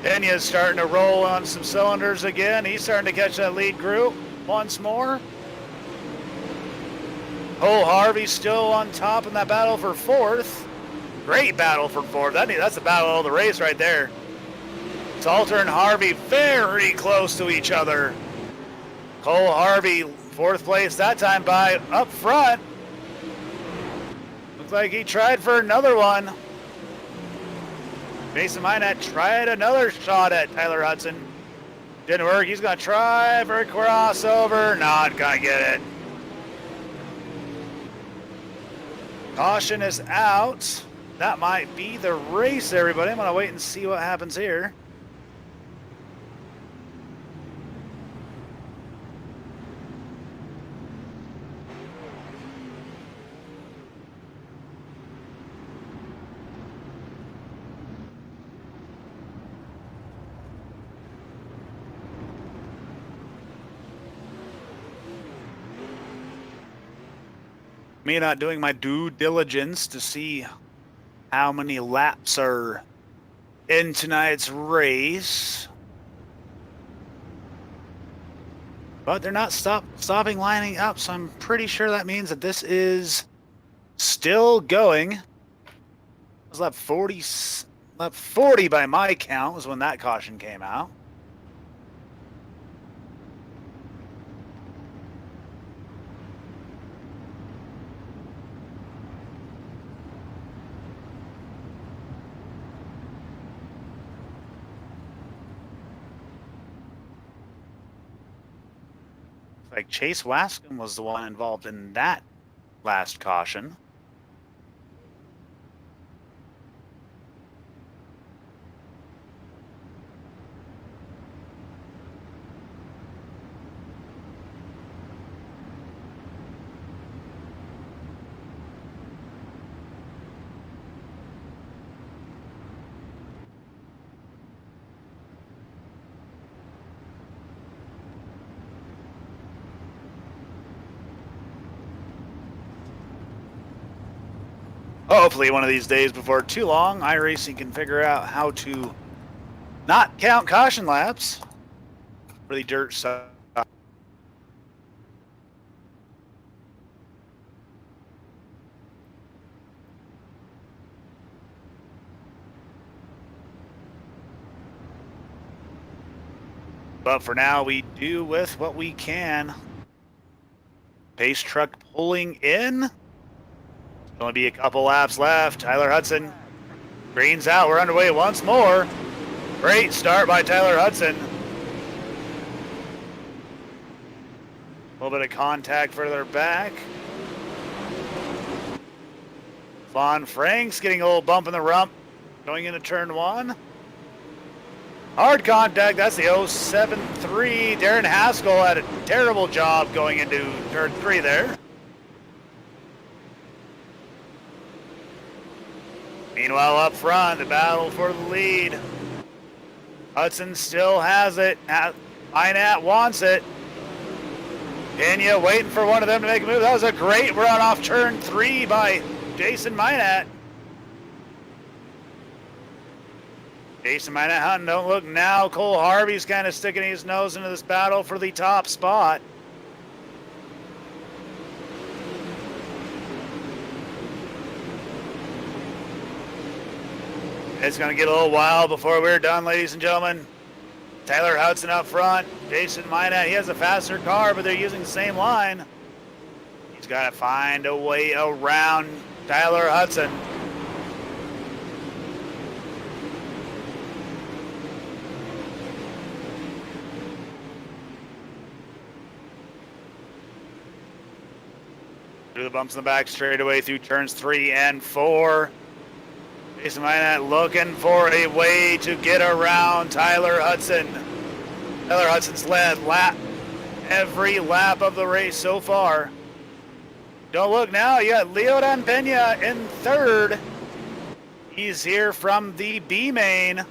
S2: Pena's starting to roll on some cylinders again. He's starting to catch that lead group once more. Cole Harvey still on top in that battle for fourth. Great battle for fourth. That's the battle of the race right there. Salter and Harvey very close to each other. Cole Harvey, fourth place that time by up front. Looks like he tried for another one. Jason Minat tried another shot at Tyler Hudson. Didn't work. He's going to try for a crossover. Not going to get it. Caution is out. That might be the race, everybody. I'm going to wait and see what happens here. Me not doing my due diligence to see how many laps are in tonight's race. But they're not stopping lining up, so I'm pretty sure that means that this is still going. It was lap 40 by my count was when that caution came out. Like Chase Wascom was the one involved in that last caution. Hopefully one of these days before too long, Iracing can figure out how to not count caution laps for the dirt side. But for now, we do with what we can. Pace truck pulling in. Only be a couple laps left. Tyler Hudson. Green's out. We're underway once more. Great start by Tyler Hudson. A little bit of contact further back. Von Frank's getting a little bump in the rump going into turn 1. Hard contact, that's the 073. Darren Haskell had a terrible job going into turn 3 there. Meanwhile, up front, the battle for the lead. Hudson still has it. Minat wants it. Pena waiting for one of them to make a move. That was a great run off turn 3 by Jason Minat. Jason Minat hunting, don't look now. Cole Harvey's kind of sticking his nose into this battle for the top spot. It's going to get a little while before we're done, ladies and gentlemen. Tyler Hudson up front. Jason Minat, he has a faster car, but they're using the same line. He's got to find a way around Tyler Hudson. Through the bumps in the back straightaway through turns 3 and 4. Jason Minat looking for a way to get around Tyler Hudson. Tyler Hudson's led every lap of the race so far. Don't look now, you got Leodan Pena in 3rd. He's here from the B main.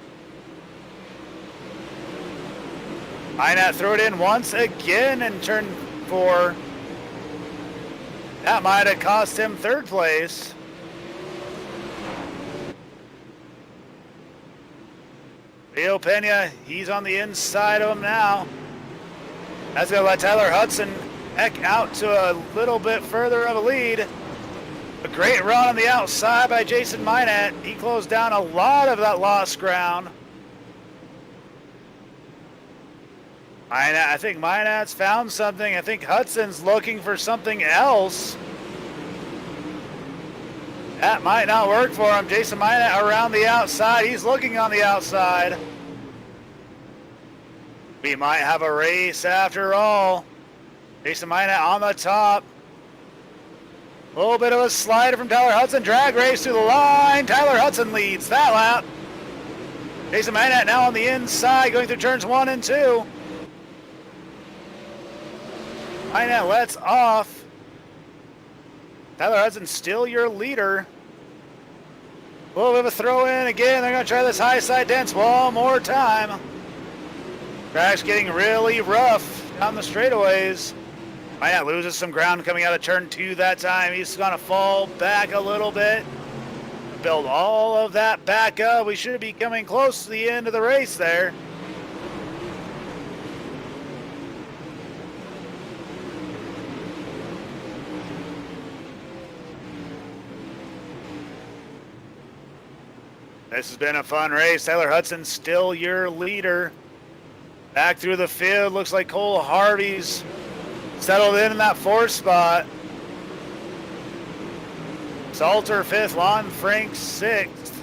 S2: Minat threw it in once again in turn 4. That might have cost him 3rd place. Leo Pena, he's on the inside of him now. That's going to let Tyler Hudson heck out to a little bit further of a lead. A great run on the outside by Jason Minat. He closed down a lot of that lost ground. I think Minat's found something. I think Hudson's looking for something else. That might not work for him. Jason Minat around the outside. He's looking on the outside. We might have a race after all. Jason Minat on the top. A little bit of a slider from Tyler Hudson. Drag race to the line. Tyler Hudson leads that lap. Jason Minat now on the inside going through turns 1 and 2. Minat lets off. Tyler Hudson still your leader. A little bit of a throw in again. They're going to try this high side dance one more time. Track's getting really rough down the straightaways. Minat loses some ground coming out of turn 2 that time. He's going to fall back a little bit. Build all of that back up. We should be coming close to the end of the race there. This has been a fun race. Tyler Hudson still your leader. Back through the field. Looks like Cole Harvey's settled in that 4th spot. Salter 5th. Lon Frank 6th.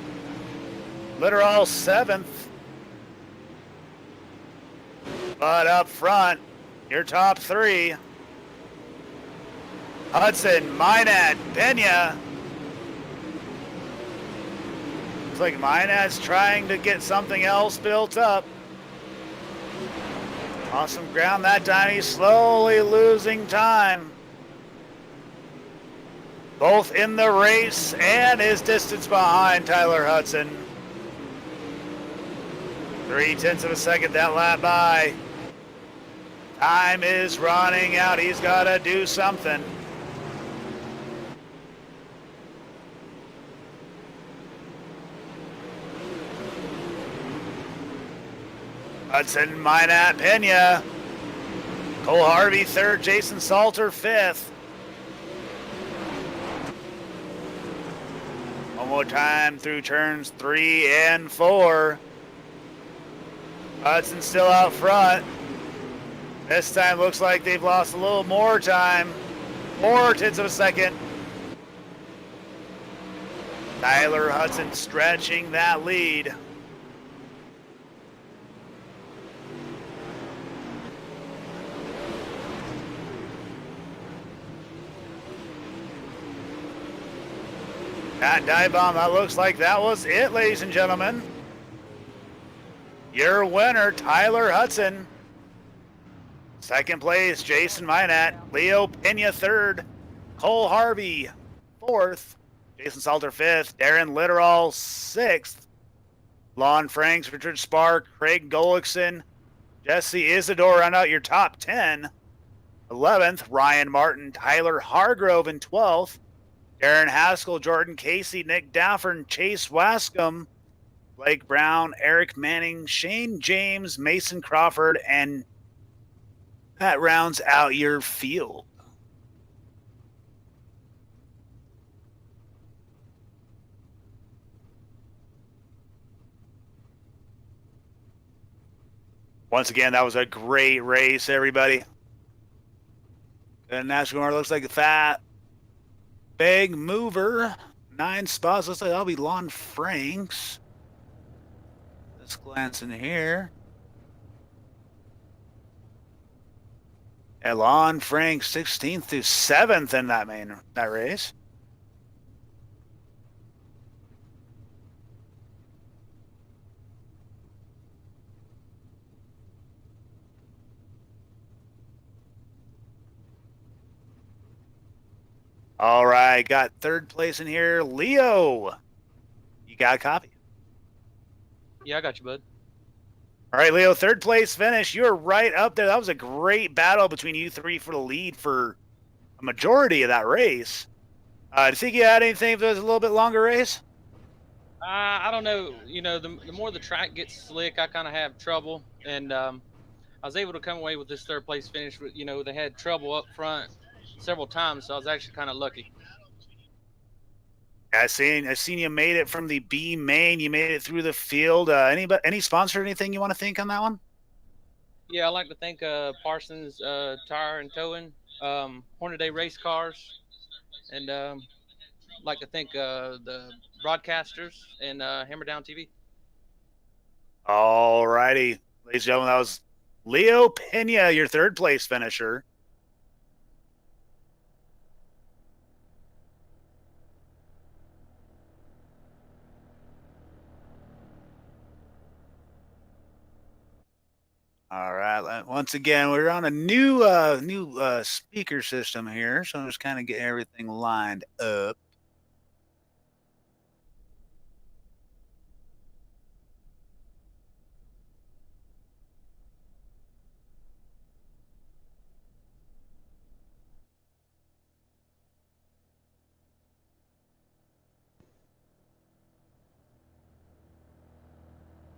S2: Litteral 7th. But up front, your top 3. Hudson, Minat, Pena. Looks like Minat's trying to get something else built up. Awesome ground that time. He's slowly losing time. Both in the race and his distance behind Tyler Hudson. 0.3 of a second that lap by. Time is running out. He's got to do something. Hudson, Minat, Pena. Cole Harvey 3rd, Jason Salter 5th. One more time through turns 3 and 4. Hudson still out front. This time looks like they've lost a little more time. 0.4 of a second. Tyler Hudson stretching that lead. That dive bomb, that looks like that was it, ladies and gentlemen. Your winner, Tyler Hudson. Second place, Jason Minat. Leo Pena third. Cole Harvey fourth. Jason Salter fifth. Darren Litteral sixth. Lon Franks, Richard Spark, Craig Gullickson, Jesse Isidore round out your top 10. 11th, Ryan Martin, Tyler Hargrove in 12th. Darren Haskell, Jordan Casey, Nick Daffern, Chase Wascom, Blake Brown, Eric Manning, Shane James, Mason Crawford, and that rounds out your field. Once again, that was a great race, everybody. Good NASCAR looks like a fat, big mover. 9 spots. Looks like that'll be Lon Franks. Let's glance in here. Lon Franks, 16th to 7th in that race. All right, got third place in here. Leo, you got a copy?
S4: Yeah, I got you, bud.
S2: All right, Leo, third place finish. You're right up there. That was a great battle between you three for the lead for a majority of that race. Do you think you had anything if it was a little bit longer race?
S4: I don't know. You know, the more the track gets slick, I kind of have trouble. And I was able to come away with this third place finish. You know, they had trouble up front several times, so I was actually kind of lucky.
S2: I seen you made it from the B main. You made it through the field. Any sponsor or anything you want to thank on that one?
S4: Yeah, I'd like to thank Parsons Tire and Towing, Hornaday Race Cars, and I'd like to thank the broadcasters and Hammer Down TV.
S2: All righty, ladies and gentlemen, that was Leo Pena, your third place finisher. All right. Once again, we're on a new speaker system here, so I'm just kind of getting everything lined up.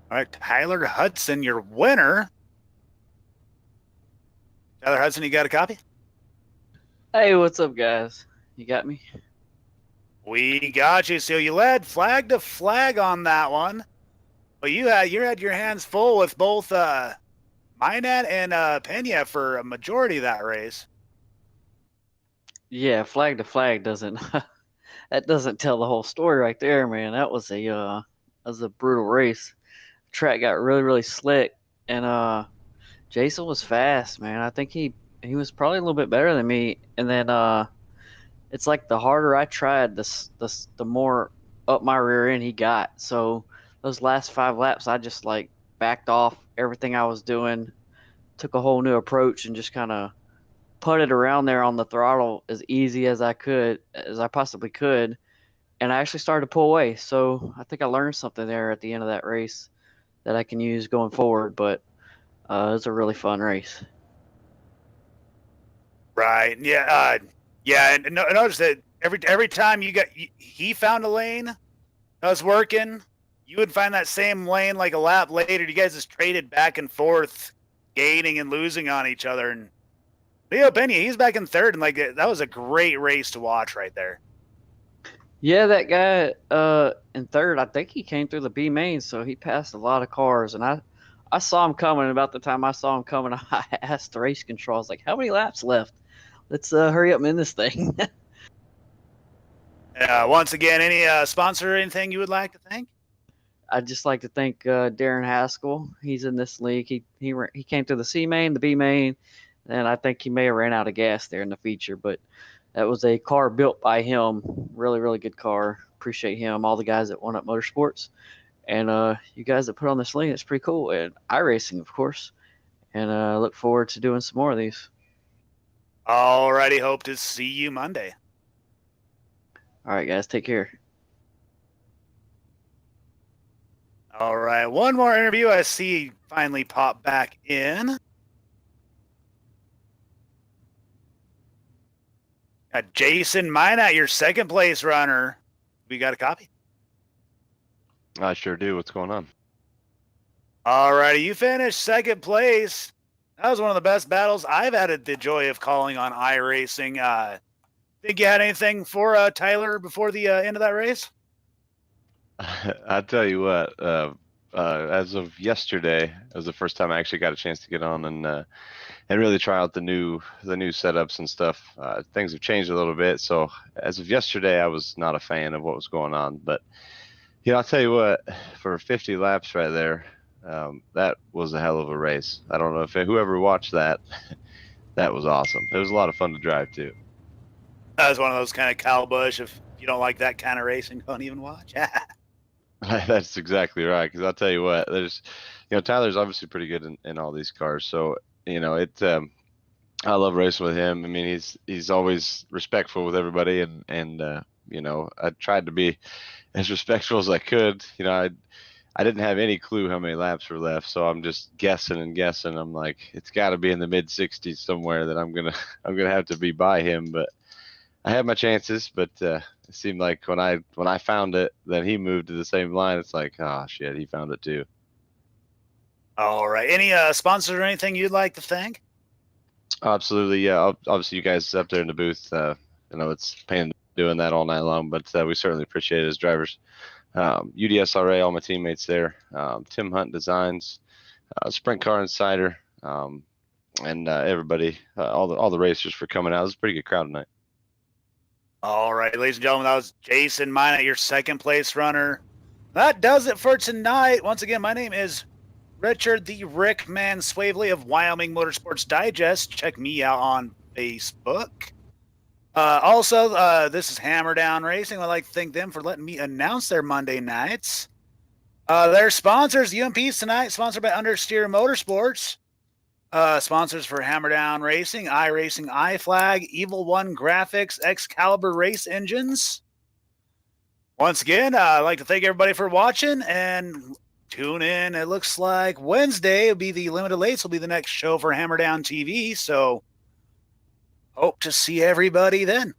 S2: All right, Tyler Hudson, your winner. Tyler Hudson, you got a copy?
S5: Hey, what's up, guys? You got me?
S2: We got you. So you led flag to flag on that one, but you had your hands full with both Minat and Pena for a majority of that race.
S5: Yeah, flag to flag doesn't that doesn't tell the whole story right there, man. That was a brutal race. Track got really slick, and Jason was fast, man. I think he was probably a little bit better than me. And then it's like the harder I tried, the more up my rear end he got. So those last 5 laps, I just like backed off everything I was doing, took a whole new approach, and just kind of putted around there on the throttle as easy as I possibly could. And I actually started to pull away. So I think I learned something there at the end of that race that I can use going forward. But it was a really fun race.
S2: Right. Yeah. Yeah. And notice that every time he found a lane that was working, you would find that same lane like a lap later. You guys just traded back and forth, gaining and losing on each other. And Leo Pena, he's back in third, and like that was a great race to watch right there.
S5: Yeah, that guy in third, I think he came through the B main, so he passed a lot of cars. And I saw him coming. About the time I saw him coming, I asked the race control, I was like, how many laps left? Let's hurry up and end this thing.
S2: Once again, any sponsor or anything you would like to thank?
S5: I'd just like to thank Darren Haskell. He's in this league. He came through the C main, the B main, and I think he may have ran out of gas there in the feature, but that was a car built by him. Really good car. appreciate him, all the guys at One Up Motorsports, and you guys that put on this link. It's pretty cool. And iRacing, of course. And look forward to doing some more of these.
S2: Alrighty, hope to see you Monday.
S5: All right, guys, take care.
S2: All right, one more interview I see finally pop back in. Got Jason Minot, your second place runner. We got a copy.
S6: I sure do. What's going on?
S2: All righty, you finished second place. That was one of the best battles I've had the joy of calling on iRacing. Think you had anything for Tyler before the end of that race?
S6: I tell you what, as of yesterday, it was the first time I actually got a chance to get on and really try out the new setups and stuff. Things have changed a little bit, so as of yesterday, I was not a fan of what was going on. But I'll tell you what, for 50 laps right there, that was a hell of a race. I don't know if whoever watched that, that was awesome. It was a lot of fun to drive too.
S2: That was one of those kind of Kyle Busch. If you don't like that kind of racing, don't even watch.
S6: That's exactly right. Because I'll tell you what, there's, Tyler's obviously pretty good in all these cars. So I love racing with him. I mean, he's always respectful with everybody, and I tried to be as respectful as I could. I didn't have any clue how many laps were left, so I'm just guessing and guessing. I'm like, it's got to be in the mid 60s somewhere that I'm gonna have to be by him. But I had my chances, but it seemed like when I found it, then he moved to the same line. It's like, oh shit, he found it too.
S2: All right. Any sponsors or anything you'd like to thank?
S6: Absolutely, yeah. Obviously, you guys up there in the booth, it's a pain doing that all night long, but we certainly appreciate it as drivers. UDSRA, all my teammates there, Tim Hunt Designs, Sprint Car Insider, and everybody, all the racers for coming out. It was a pretty good crowd tonight.
S2: All right, ladies and gentlemen, that was Jason Minot, your second place runner. That does it for tonight. Once again, my name is Richard the Rick Man Swavely of Wyoming Motorsports Digest. Check me out on Facebook. Also, this is Hammer Down Racing. I'd like to thank them for letting me announce their Monday nights. Their sponsors, UMP's tonight, sponsored by Understeer Motorsports. Sponsors for Hammer Down Racing, iRacing, iFlag, Evil One Graphics, Excalibur Race Engines. Once again, I'd like to thank everybody for watching and tune in. It looks like Wednesday will be the Limited Lates, will be the next show for Hammer Down TV. So hope to see everybody then.